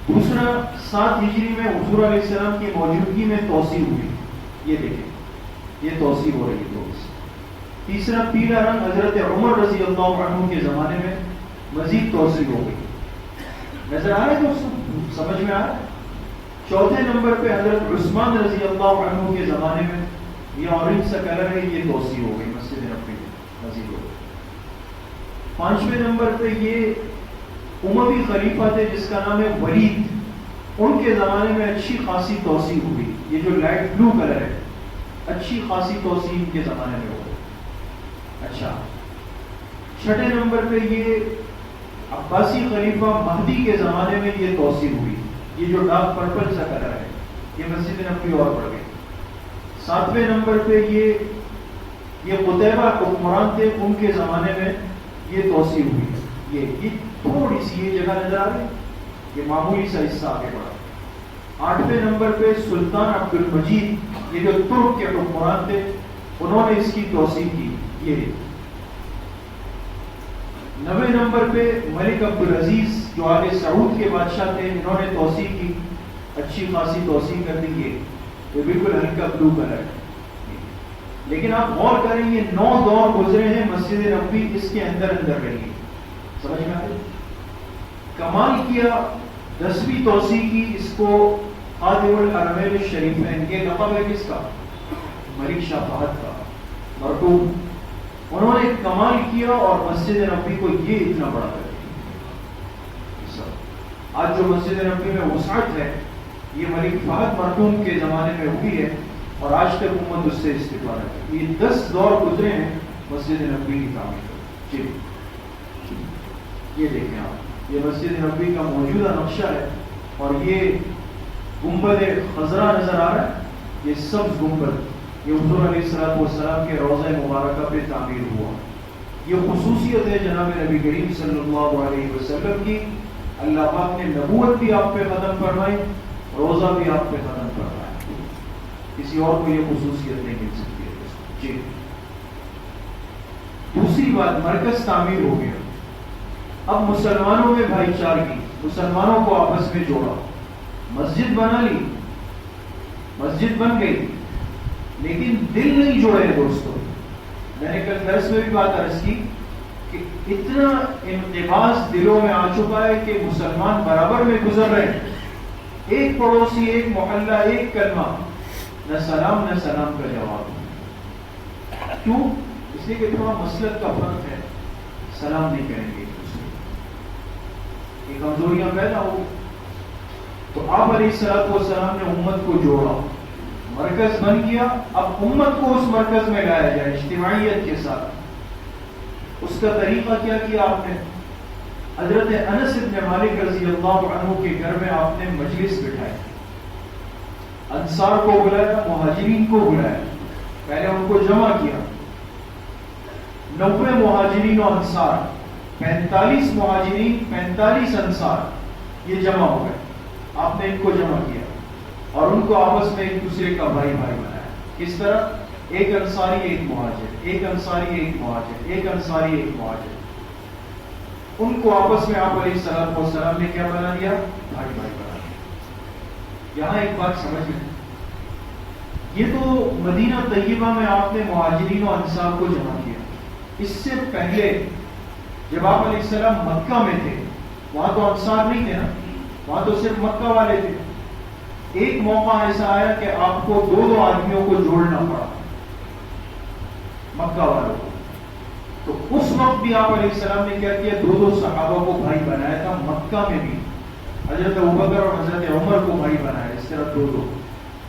دوسرا 7 ہجری میں حضور علیہ السلام کی موجودگی میں توسیع ہوئی، یہ دیکھیں، یہ توسیع ہو رہی ہے. تیسرا پیلا رنگ حضرت عمر رضی اللہ عنہ کے زمانے میں مزید توسیع ہو گئی. نظر آ رہا ہے دوستوں، سمجھ میں آ رہا ہے. چوتھے نمبر پہ حضرت عثمان رضی اللہ عنہ کے زمانے میں یہ اورنج سا کلر ہے، یہ توسیع ہو گئی، مسجد نبوی میں مزید ہو گئی. 5ویں نمبر پہ یہ اموی خلیفہ تھے جس کا نام ہے ولید، ان کے زمانے میں اچھی خاصی توسیع ہوئی. یہ جو لائٹ بلو کلر ہے، اچھی خاصی توسیع ان کے زمانے میں ہو گئی. اچھا، 6 نمبر پہ یہ عباسی خلیفہ مہدی کے زمانے میں یہ توسیع ہوئی. یہ جو ڈارک پرپل سا کلر ہے، یہ مسجد نبوی اور بڑھ گئی. 7ویں نمبر پہ یہ قتیبہ حکمران تھے، ان کے زمانے میں یہ توسیع ہوئی. یہ تھوڑی سی یہ جگہ نظر آ رہی، یہ معمولی سا حصہ آگے بڑھا. 8ویں نمبر پہ سلطان عبد المجید، یہ جو ترک کے حکمران تھے، انہوں نے اس کی توسیع کی. یہ 9ویں نمبر پہ ملک عبدالعزیز جو آل سعود کے بادشاہ تھے، انہوں نے توسیع کی، اچھی خاصی توسیع کر دی. یہ بالکل ہلکا بلو کلر ہے. لیکن آپ غور کریں، یہ 9 دور گزرے ہیں، مسجد نبوی اس کے اندر رہی ہے. سمجھ میں آئے؟ کمال کیا، 10ویں توسیع کی، اس کو خادم الحرمین الشریفین، یہ لقب ہے کس کا؟ ملک شاہ فہد کا، مرحوم. انہوں نے کمال کیا اور مسجد نبوی کو یہ اتنا بڑا کر دیا. آج جو مسجد نبوی میں وسعت ہے، یہ ملک فہد مرحوم کے زمانے میں ہوئی ہے اور آج تک امت اس سے استفادہ ہے. یہ 10 دور گزرے ہیں مسجد نبوی کی تعمیر. جی، یہ دیکھیں آپ، یہ مسجد نبوی کا موجودہ نقشہ ہے اور یہ گنبد خضرا نظر آ رہا ہے. یہ سبز گنبد، یہ حضور علیہ السلام کے روضہ مبارکہ پہ تعمیر ہوا. یہ خصوصیت ہے جناب نبی کریم صلی اللہ علیہ وسلم کی. اللہ پاک نے نبوت بھی آپ پہ ختم فرمائی, روزہ بھی آپ پہ ختم فرمایا. کسی اور کو یہ خصوصیت نہیں مل سکتی ہے. جی دوسری بات, مرکز تعمیر ہو گیا. اب مسلمانوں میں بھائی چارگی, مسلمانوں کو آپس میں جوڑا, مسجد بنا لی, مسجد بن گئی, لیکن دل نہیں جوڑے دوستوں. میں نے کل درس میں بھی بات عرض کی کہ اتنا انقباض دلوں میں آ چکا ہے کہ مسلمان برابر میں گزر رہے ہیں. ایک پڑوسی, ایک محلہ, ایک کلمہ, نہ سلام نہ سلام کا جواب. کیوں؟ اس لیے کہ تھوڑا مسلک کا فرق ہے, سلام نہیں کریں گے ایک دوسرے. یہ کمزوریاں پیدا ہو. تو آپ علیہ الصلوۃ والسلام نے امت کو جوڑا, مرکز بن گیا. اب امت کو اس مرکز میں لایا جائے اجتماعیت کے ساتھ. اس کا طریقہ کیا کیا آپ نے؟ حضرت انس بن مالک رضی اللہ عنہ کے گھر میں آپ نے مجلس بٹھائی, انصار کو بلایا, مہاجرین کو بلایا, پہلے ان کو جمع کیا. 90 مہاجرین و انصار, 45 مہاجرین 45 انصار, یہ جمع ہو گئے. آپ نے ان کو جمع کیا اور ان کو آپس میں ایک دوسرے کا بھائی بھائی بنایا. کس طرح؟ ایک انصاری ایک مہاجر, ایک انصاری ایک مہاجر, ایک انصاری ایک مہاجر. ان کو آپس میں آپ علیہ الصلوۃ والسلام نے کیا بنا دیا؟ بھائی بھائی بنا دیا. یہاں ایک بات سمجھ لیں, یہ تو مدینہ طیبہ میں آپ نے مہاجرین و انصار کو جمع کیا. اس سے پہلے جب آپ علیہ السلام مکہ میں تھے, وہاں تو انصار نہیں تھے نا, وہاں تو صرف مکہ والے تھے. ایک موقع ایسا آیا کہ آپ کو دو آدمیوں کو جوڑنا پڑا, مکہ والوں کو. تو اس وقت بھی آپ علیہ السلام نے کیا کیا؟ دو صحابہ کو بھائی بنایا تھا. مکہ میں بھی حضرت ابوبکر اور حضرت عمر کو بھائی بنایا, اس طرح دو.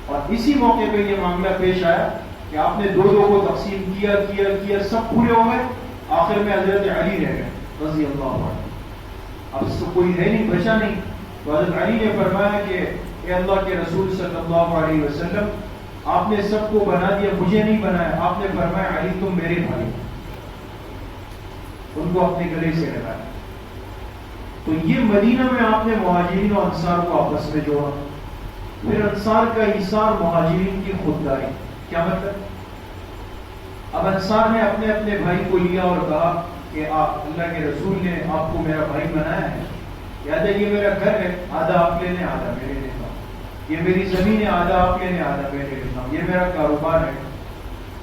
اور اسی موقع پہ یہ معاملہ پیش آیا کہ آپ نے دو کو تقسیم کیا کیا کیا, سب پورے ہو گئے. آخر میں حضرت علی رہ گئے رضی اللہ عنہ. اب کوئی ہے نہیں, بچا نہیں. تو حضرت علی نے فرمایا کہ اے اللہ کے رسول صلی اللہ علیہ وسلم, آپ نے سب کو بنا دیا, مجھے نہیں بنایا. آپ نے فرمایا علی تم میرے بھائی. ان کو اپنے گلے سے لگایا. تو یہ مدینہ میں آپ نے مہاجرین و انصار کو آپس میں جوڑا. پھر انصار کا ایثار, مہاجرین کی خودداری. کیا مطلب؟ اب انصار نے اپنے اپنے بھائی کو لیا اور کہا کہ اللہ کے رسول نے آپ کو میرا بھائی بنایا ہے. یاد ہے یہ میرا گھر ہے, آدھا آپ لے لیں آدھا میرے لیتا ہوں. یہ میری زمین ہے, آدھا آپ لے لیں آدھا میرے لیتا ہوں. یہ میرا کاروبار ہے.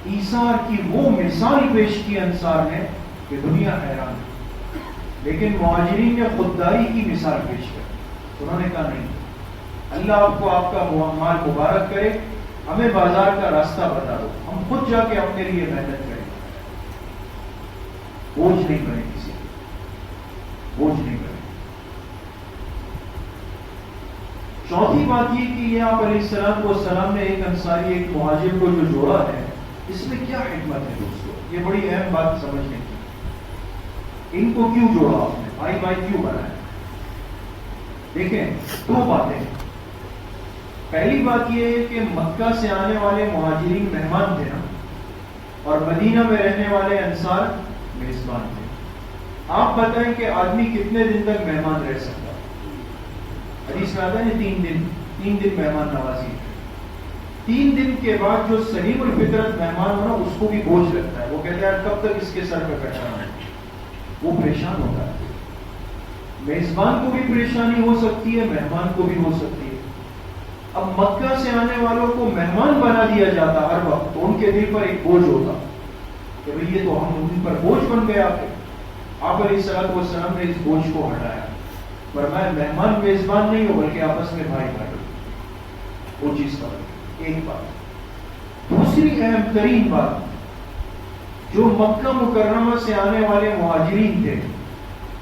ایثار کی وہ مثال پیش کی انصار نے کہ دنیا حیران ہے. لیکن مہاجرین نے خودداری کی مثال پیش کر. انہوں نے کہا نہیں, اللہ آپ کو آپ کا مال مبارک کرے, ہمیں بازار کا راستہ بتا دو, ہم خود جا کے اپنے لیے محنت کریں. بوجھ نہیں بنے کسی, بوجھ نہیں بنے. چوتھی بات یہ کہ یہ آپ علیہ السلام والسلام نے ایک انصاری ایک مہاجر کو جو جوڑا ہے, اس میں کیا حکمت ہے دوستو؟ یہ بڑی اہم بات سمجھنے کی. ان کو کیوں جوڑا آپ نے, بھائی بھائی کیوں بنایا؟ دیکھیں دو باتیں. پہلی بات یہ ہے کہ مکہ سے آنے والے مہاجرین مہمان تھے نا, اور مدینہ میں رہنے والے انصار میزبان تھے. آپ بتائیں کہ آدمی کتنے دن تک مہمان رہ سکتا؟ حدیث میں آتا ہے 3 دن مہمان نوازی. 3 دن کے بعد جو سلیم الفطرت مہمان ہو نا, اس کو بھی بوجھ لگتا ہے. وہ کہتا ہے کب تک اس کے سر پہ بیٹھا ہے, وہ پریشان ہوتا ہے. میزبان کو بھی پریشانی ہو سکتی ہے, مہمان کو بھی ہو سکتی ہے. اب مکہ سے آنے والوں کو مہمان بنا دیا جاتا ہر وقت, تو ان کے دل پر ایک بوجھ ہوتا کہ بھئی یہ تو ہم ان پر بوجھ بن گئے. آپ علیہ الصلوۃ والسلام نے اس بوجھ کو ہٹایا. فرمایا مہمان میزبان نہیں ہو, بلکہ آپس میں بھائی بھائی. وہ چیز کا ایک بات. دوسری اہم ترین بات, جو مکہ مکرمہ سے آنے والے مہاجرین تھے,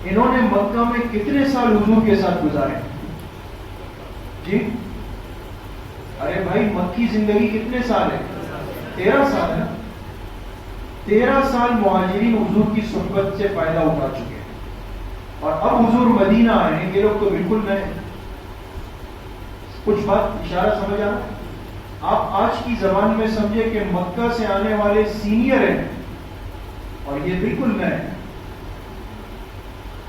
انہوں نے مکہ میں کتنے سال حضور کے ساتھ گزارے؟ جی ارے بھائی, مکی زندگی کتنے سال ہے؟ 13 سال ہے. 13 سال مہاجرین حضور کی صحبت سے فائدہ اٹھا چکے ہیں, اور اب حضور مدینہ آئے ہیں. یہ لوگ تو بالکل نئے. کچھ بات اشارہ سمجھ آ رہا ہے؟ آپ آج کی زبان میں سمجھے کہ مکہ سے آنے والے سینئر ہیں, اور یہ بالکل نئے ہیں.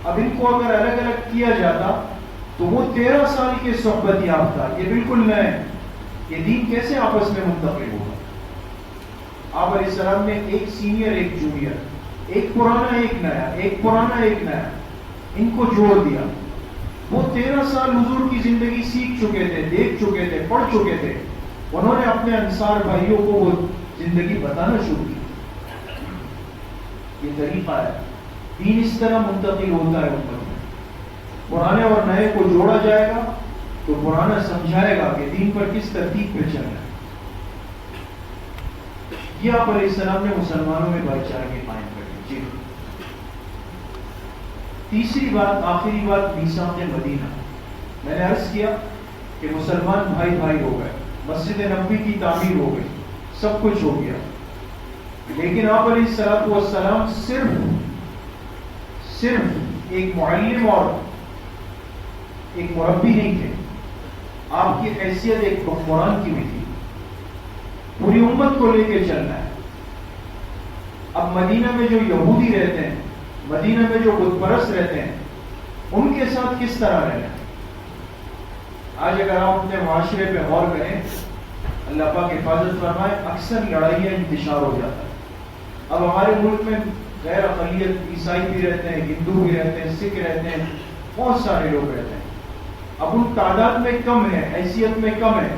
اب ان کو اگر الگ الگ کیا جاتا تو وہ 13 سال کے صحبت یافتہ، یہ بالکل نئے ہیں. یہ دین کیسے آپس میں منتقل ہوگا؟ آپ علیہ السلام نے ایک سینئر ایک جونیئر، ایک پرانا ایک نیا، ایک پرانا ایک نیا، ان کو جوڑ دیا. وہ 13 سال حضور کی زندگی سیکھ چکے تھے، دیکھ چکے تھے، پڑھ چکے تھے. انہوں نے اپنے انصار بھائیوں کو وہ زندگی بتانا شروع کی. یہ طریقہ ہے، دین اس طرح منتقل ہوتا ہے امت میں. پرانے اور نئے کو جوڑا جائے گا تو پرانا سمجھائے گا کہ دین پر کس ترتیب پہ چلنا ہے. یہ آپ علیہ السلام نے مسلمانوں میں بھائی چارگی قائم کر دی. جی تیسری بات، آخری بات، میثاق مدینہ. میں نے عرض کیا کہ مسلمان بھائی بھائی ہو گئے، مسجد نبوی کی تعمیر ہو گئی، سب کچھ ہو گیا، لیکن آپ علیہ الصلوۃ والسلام صرف ایک معلم اور ایک مربی نہیں تھے. آپ کی حیثیت ایک حکمران کی بھی تھی. پوری امت کو لے کے چلنا ہے. اب مدینہ میں جو یہودی رہتے ہیں، مدینہ میں جو بت پرست رہتے ہیں، ان کے ساتھ کس طرح رہنا ہے. آج اگر آپ اپنے معاشرے پہ غور کریں، اللہ پاک حفاظت فرمائے، اکثر لڑائیاں انتشار ہو جاتا ہے. اب ہمارے ملک میں غیر اقلیت، عیسائی بھی رہتے ہیں، ہندو بھی رہتے ہیں، سکھ رہتے ہیں، بہت سارے لوگ رہتے ہیں. اب ان تعداد میں کم ہے، حیثیت میں کم ہے.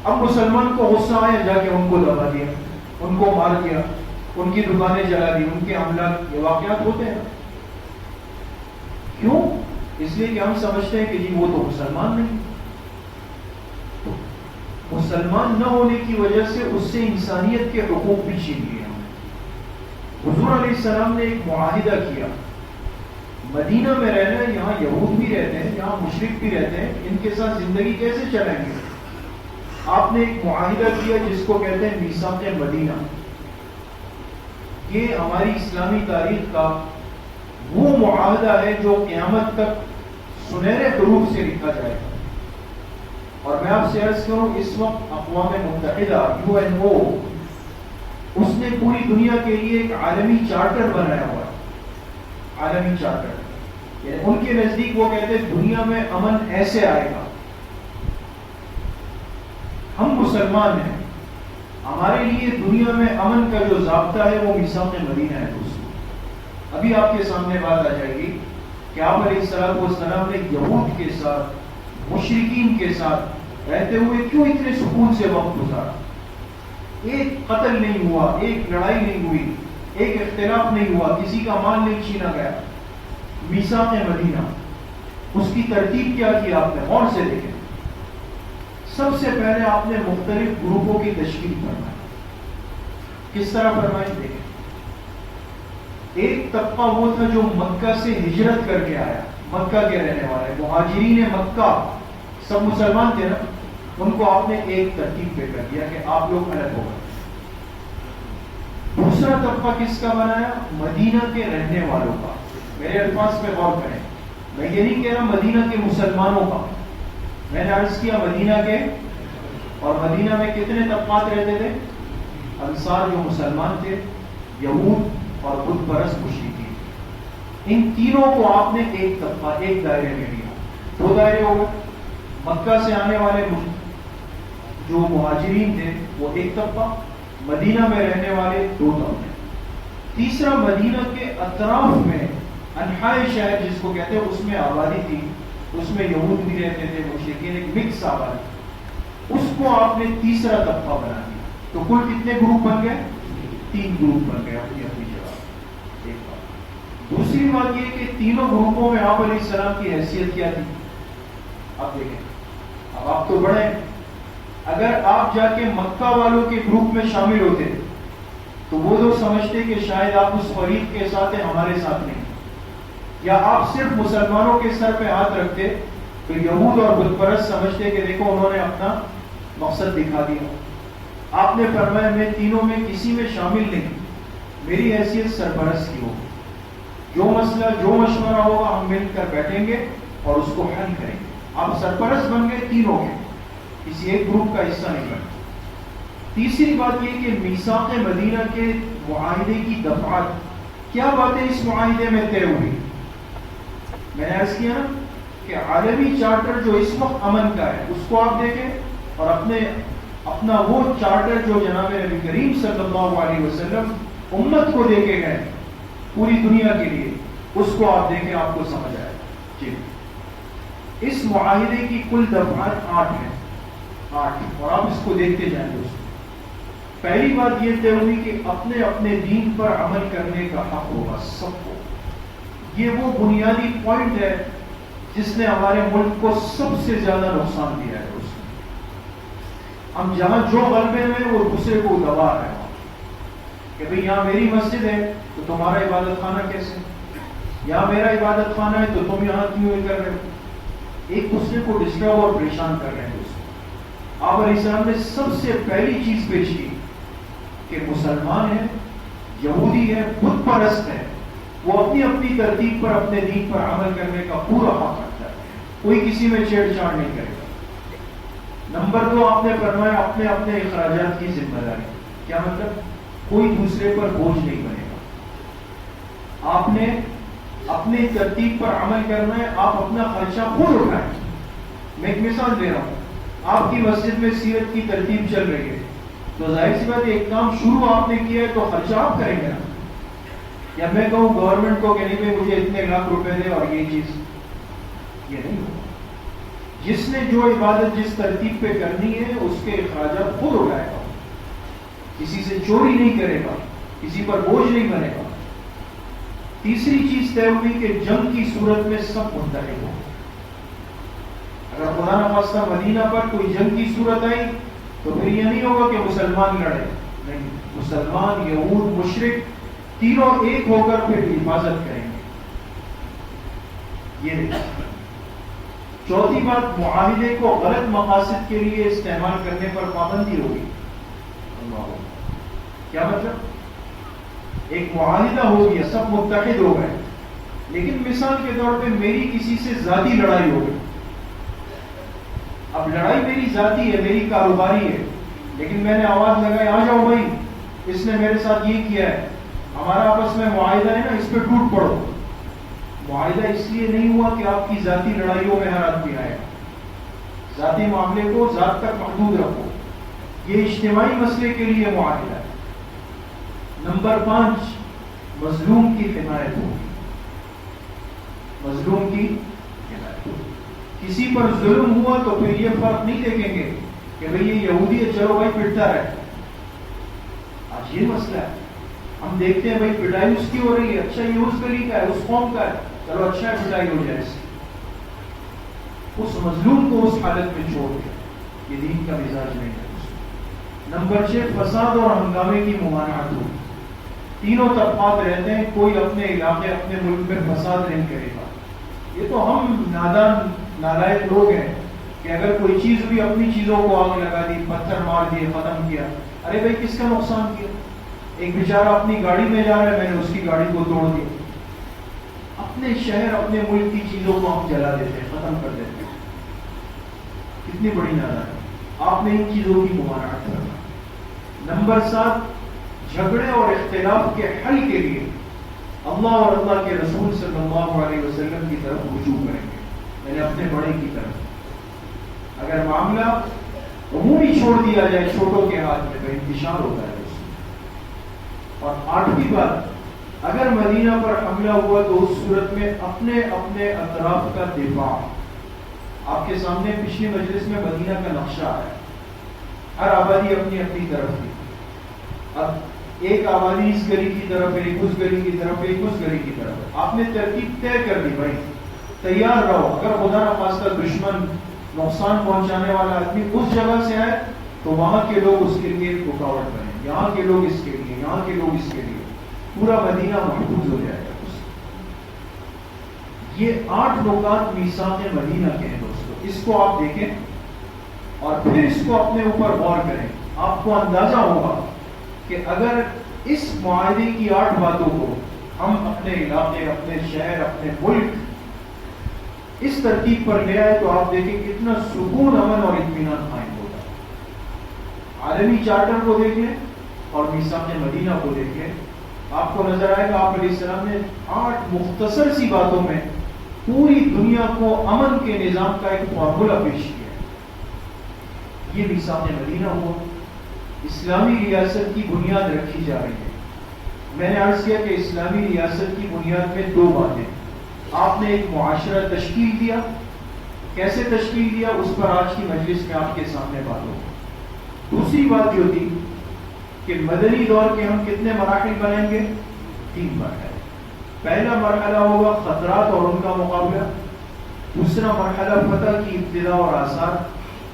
اب مسلمان کو غصہ آیا، جا کے ان کو دبا دیا، ان کو مار دیا، ان کی دکانیں جلا دی، ان کے املاک. یہ واقعات ہوتے ہیں. کیوں؟ اس لیے کہ ہم سمجھتے ہیں کہ جی وہ تو مسلمان نہیں. مسلمان نہ ہونے کی وجہ سے اس سے انسانیت کے حقوق بھی چھین لیے. حضور علیہ السلام نے ایک معاہدہ کیا، مدینہ میں رہنا ہے، یہاں یہود بھی رہتے ہیں، یہاں مشرک بھی رہتے ہیں، ان کے ساتھ زندگی کیسے چلائیں گے؟ آپ نے ایک معاہدہ کیا جس کو کہتے ہیں میثاق مدینہ. یہ ہماری اسلامی تاریخ کا وہ معاہدہ ہے جو قیامت تک سنہرے حروف سے لکھا جائے گا. اور میں آپ سے عرض کروں، اس وقت اقوام متحدہ UNO اس نے پوری دنیا کے لیے ایک عالمی چارٹر بنایا ہوا ہے. عالمی چارٹر، یعنی ان کے نزدیک وہ کہتے ہیں دنیا میں امن ایسے آئے گا. ہم مسلمان ہیں، ہمارے لیے دنیا میں امن کا جو ضابطہ ہے وہ میثاق مدینہ ہے. دوستو، ابھی آپ کے سامنے بات آ جائے گی کہ آپ علیہ السلام والسلام نے یہود کے ساتھ، مشرکین کے ساتھ رہتے ہوئے کیوں اتنے سکون سے وقت گزارا. ایک قتل نہیں ہوا، ایک لڑائی نہیں ہوئی، ایک اختلاف نہیں ہوا، کسی کا مال نہیں چھینا گیا. میثاق مدینہ، اس کی ترتیب کیا کی آپ نے؟ غور سے دیکھیں. سب سے پہلے آپ نے مختلف گروپوں کی تشکیل فرمائی. کس طرح فرمائی؟ دیکھیں. ایک طبقہ وہ تھا جو مکہ سے ہجرت کر کے آیا، مکہ کے رہنے والے مہاجرین مکہ، سب مسلمان تھے نا. ان کو آپ نے ایک ترتیب پہ کر دیا کہ آپ لوگ الگ ہو گئے. دوسرا طبقہ کس کا بنایا؟ مدینہ کے رہنے والوں کا. میرے الفاظ پہ غور کریں، میں یہ نہیں کہہ رہا مدینہ کے مسلمانوں کا. میں نے عرض کیا مدینہ کے، اور مدینہ میں کتنے طبقات رہتے تھے؟ انصار جو مسلمان تھے، یہود اور بت پرست مشرکین. ان تینوں کو آپ نے ایک طبقہ، ایک دائرے میں لیا. دو دائرے ہو گئے. مکہ سے آنے والے جو مہاجرین تھے وہ ایک طبقہ، مدینہ میں رہنے والے دو طبقے. تیسرا، مدینہ کے اطراف میں انحائے شہر جس کو کہتے ہیں، اس میں آبادی تھی، اس میں یہود بھی رہتے تھے، مشرکین، ایک مکس آبادی. اس کو آپ نے تیسرا طبقہ بنا دیا. تو کل کتنے گروپ بن گئے؟ 3 گروپ بن گئے اپنی اپنی جگہ. ایک بات. دوسری بات یہ کہ تینوں گروپوں میں آپ علیہ السلام کی حیثیت کیا تھی؟ آپ دیکھیں. اب آپ تو بڑے ہیں، اگر آپ جا کے مکہ والوں کے گروپ میں شامل ہوتے تو وہ لوگ سمجھتے کہ شاید آپ اس فریق کے ساتھ ہیں، ہمارے ساتھ نہیں. یا آپ صرف مسلمانوں کے سر پہ ہاتھ رکھتے تو یہود اور بت پرست سمجھتے کہ دیکھو انہوں نے اپنا مقصد دکھا دیا. آپ نے فرمایا میں تینوں میں کسی میں شامل نہیں، میری حیثیت سرپرست کی ہوگی. جو مسئلہ، جو مشورہ ہوگا ہم مل کر بیٹھیں گے اور اس کو حل کریں گے. آپ سرپرست بن گئے تینوں کے، کسی ایک گروپ کا حصہ نہیں بنے. تیسری بات یہ کہ میثاق مدینہ کے معاہدے کی دفعات کیا باتیں اس معاہدے میں طے ہوئی؟ میں نے عرض کیا نا کہ عالمی چارٹر جو اس وقت امن کا ہے اس کو آپ دیکھیں، اور اپنا وہ چارٹر جو جناب نبی کریم صلی اللہ علیہ وسلم امت کو دے کے گئے پوری دنیا کے لیے، اس کو آپ دیکھیں، آپ کو سمجھ آئے. جی، اس معاہدے کی کل دفعات 8 ہیں، 8، اور آپ اس کو دیکھتے جائیں دوستوں. پہلی بات یہ طے ہوئی کہ اپنے اپنے دین پر عمل کرنے کا حق ہوگا سب کو. یہ وہ بنیادی پوائنٹ ہے جس نے ہمارے ملک کو سب سے زیادہ نقصان دیا ہے دوستوں. ہم جہاں جو غلبے میں وہ دوسرے کو دبا رہے ہیں کہ بھئی یہاں میری مسجد ہے تو تمہارا عبادت خانہ کیسے، یہاں میرا عبادت خانہ ہے تو تم یہاں کیوں کر رہے ہو. ایک دوسرے کو ڈسٹرب اور پریشان کر رہے ہیں دوستوں. آپ علیہ السلام نے سب سے پہلی چیز پیش کی کہ مسلمان ہے، یہودی ہے، بت پرست ہے، وہ اپنی اپنی ترتیب پر اپنے دین پر عمل کرنے کا پورا حق رکھتا ہے، کوئی کسی میں چھیڑ چھاڑ نہیں کرے گا. نمبر 2 آپ نے فرمایا اپنے اپنے اخراجات کی ذمہ داری. کیا مطلب؟ کوئی دوسرے پر بوجھ نہیں بنے گا. آپ نے اپنی ترتیب پر عمل کرنا ہے، آپ اپنا خرچہ خود اٹھائیں. میں ایک مثال دے رہا ہوں. آپ کی مسجد میں سیرت کی ترتیب چل رہی ہے تو ظاہر سی بات ایک کام شروع آپ نے کیا ہے تو خرچہ آپ کریں گے نا. یا میں کہوں گورنمنٹ کو کہ نہیں بھائی مجھے اتنے لاکھ روپے دے اور یہ چیز، یہ نہیں ہوگا. جس نے جو عبادت جس ترتیب پہ کرنی ہے اس کے اخراجات خود اٹھائے گا، کسی سے چوری نہیں کرے گا، کسی پر بوجھ نہیں بنے گا. تیسری چیز طے ہوئی کہ جنگ کی صورت میں سب متحد ہوں. اگر خدا نخواستہ مدینہ پر کوئی جنگ کی صورت آئی تو پھر یہ نہیں ہوگا کہ مسلمان لڑے، نہیں، مسلمان، یہود، مشرک تینوں ایک ہو کر پھر حفاظت کریں گے. یہ نہیں. چوتھی بات، معاہدے کو غلط مقاصد کے لیے استعمال کرنے پر پابندی ہوگی. کیا مطلب؟ ایک معاہدہ ہو گیا، سب متحد ہو گئے، لیکن مثال کے طور پہ میری کسی سے ذاتی لڑائی ہو گئی. اب لڑائی میری ذاتی ہے، میری کاروباری ہے، لیکن میں نے آواز لگائی آ جاؤ بھائی اس نے میرے ساتھ یہ کیا ہے، ہمارا آپس میں معاہدہ ہے نا، اس پہ ٹوٹ پڑو. معاہدہ اس لیے نہیں ہوا کہ آپ کی ذاتی لڑائیوں میں ہر آدمی آئے. ذاتی معاملے کو ذات تک محدود رکھو. یہ اجتماعی مسئلے کے لیے معاہدہ ہے. نمبر 5، مظلوم کی حمایت ہوگی. مظلوم کی حمایت ہوگی. کسی پر ظلم ہوا تو پھر یہ فرق نہیں دیکھیں گے کہ بھئی یہ یہودی ہے چلو بھائی پٹتا رہے. آج یہ مسئلہ ہے. ہم دیکھتے ہیں بھائی پٹائی اس کی ہو رہی ہے، اچھا یہ اس گلی کا ہے، اس قوم کا ہے، چلو اچھا ہے پٹائی ہو جائے. اس مظلوم کو اس حالت میں چھوڑ دیا. یہ دین کا مزاج نہیں ہے. نمبر 6، فساد اور ہنگامے کی ممانعت ہو. تینوں طبقات رہتے ہیں، کوئی اپنے علاقے اپنے ملک میں فساد نہیں کرے گا. یہ تو ہم نادان نالائق لوگ ہیں کہ اگر کوئی چیز بھی اپنی چیزوں کو آگ لگا دی، پتھر مار دیے، ختم کیا. ارے بھائی کس کا نقصان کیا؟ ایک بیچارہ اپنی گاڑی میں جا رہا ہے، میں نے اس کی گاڑی کو توڑ دیا. اپنے شہر اپنے ملک کی چیزوں کو ہم جلا دیتے ہیں، ختم کر دیتے ہیں. کتنی بڑی نادانی. آپ نے ان چیزوں کی ممانعت کرنا. نمبر 7، جھگڑے اور اختلاف کے حل کے لیے اللہ اور اللہ کے رسول صلی اللہ علیہ وسلم کی طرف رجوع کریں گے، یعنی اپنے بڑے کی طرف. اگر معاملہ عمومی چھوڑ دیا جائے چھوٹوں کے ہاتھ میں تو انتشار ہوتا ہے. اور 8ویں بات، اگر مدینہ پر حملہ ہوا تو اس صورت میں اپنے اپنے اطراف کا دفاع. آپ کے سامنے پچھلی مجلس میں مدینہ کا نقشہ ہے، ہر آبادی اپنی اپنی طرف تھی. اب ایک آبادی اس گلی کی طرف، ایک اس گلی کی طرف، ایک اس گلی کی طرف. آپ نے ترتیب طے کر دی، بھائی تیار رہو، اگر خدا نخواستہ دشمن نقصان پہنچانے والا آدمی اس جگہ سے آئے تو وہاں کے لوگ اس کے لیے رکاوٹ بنے، یہاں کے لوگ اس کے لیے، یہاں کے لوگ اس کے لیے. پورا مدینہ محفوظ ہو جائے گا. یہ 8 نکات میثاق مدینہ کے ہیں دوستو. اس کو آپ دیکھیں اور پھر اس کو اپنے اوپر غور کریں. آپ کو اندازہ ہوگا کہ اگر اس معاہدے کی 8 باتوں کو ہم اپنے علاقے، اپنے شہر، اپنے ملک اس ترتیب پر لے آئے تو آپ دیکھیں کتنا سکون، امن اور اطمینان قائم ہوگا. عالمی چارٹر کو دیکھیں اور میثاق مدینہ کو دیکھیں. آپ کو نظر آئے گا آپ علیہ السلام نے 8 مختصر سی باتوں میں پوری دنیا کو امن کے نظام کا ایک فارمولہ پیش کیا ہے. یہ میثاق مدینہ ہوا. اسلامی ریاست کی بنیاد رکھی جا رہی ہے. میں نے عرض کیا کہ اسلامی ریاست کی بنیاد میں 2 باتیں. آپ نے ایک معاشرہ تشکیل دیا. کیسے تشکیل دیا اس پر آج کی مجلس میں آپ کے سامنے بات ہو. دوسری بات جو تھی کہ مدنی دور کے ہم کتنے مراحل بنائیں گے؟ 3 مرحلے. پہلا مرحلہ ہوگا خطرات اور ان کا مقابلہ. دوسرا مرحلہ فتح کی ابتدا اور آثار.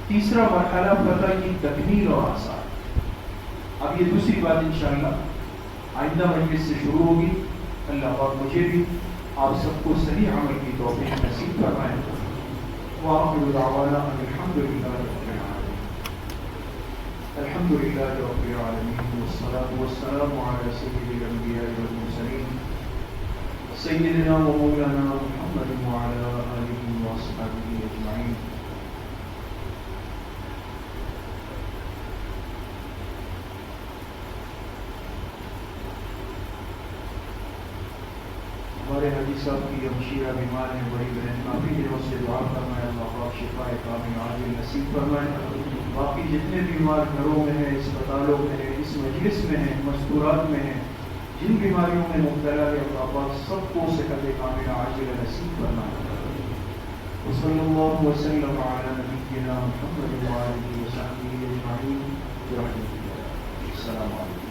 تیسرا مرحلہ فتح کی تکمیل اور آثار. اب یہ دوسری بات انشاءاللہ آئندہ مجلس سے شروع ہوگی. اللہ پاک مجھے بھی آپ سب کو صحیح عمل کی توفیق نصیب فرمائے. وآخر دعوانا ان الحمد للہ رب العالمین. الحمد للہ رب العالمین والصلاة والسلام علی سید الانبیاء والمرسلین سیدنا و مولانا محمد وعلی آلہ واصحابہ اجمعین. ہمارے حاجی صاحب کی ہمشیرہ بیمار ہیں, بڑی بہن, کافی دنوں سے دعا فرمائے اللہ پاک شفا کامل عاجل نصیب فرمائے. باقی جتنے بیمار گھروں میں ہیں, اسپتالوں میں ہیں, اس مجلس میں ہیں, مستورات میں ہیں, جن بیماریوں میں مبتلا ہے اللہ پاک سب کو صحت کامل عاجل نصیب فرمائے. وصلی اللہ وسلم علی نبینا محمد وآلہ وصحبہ اجمعین برحمتہ. السلام علیکم.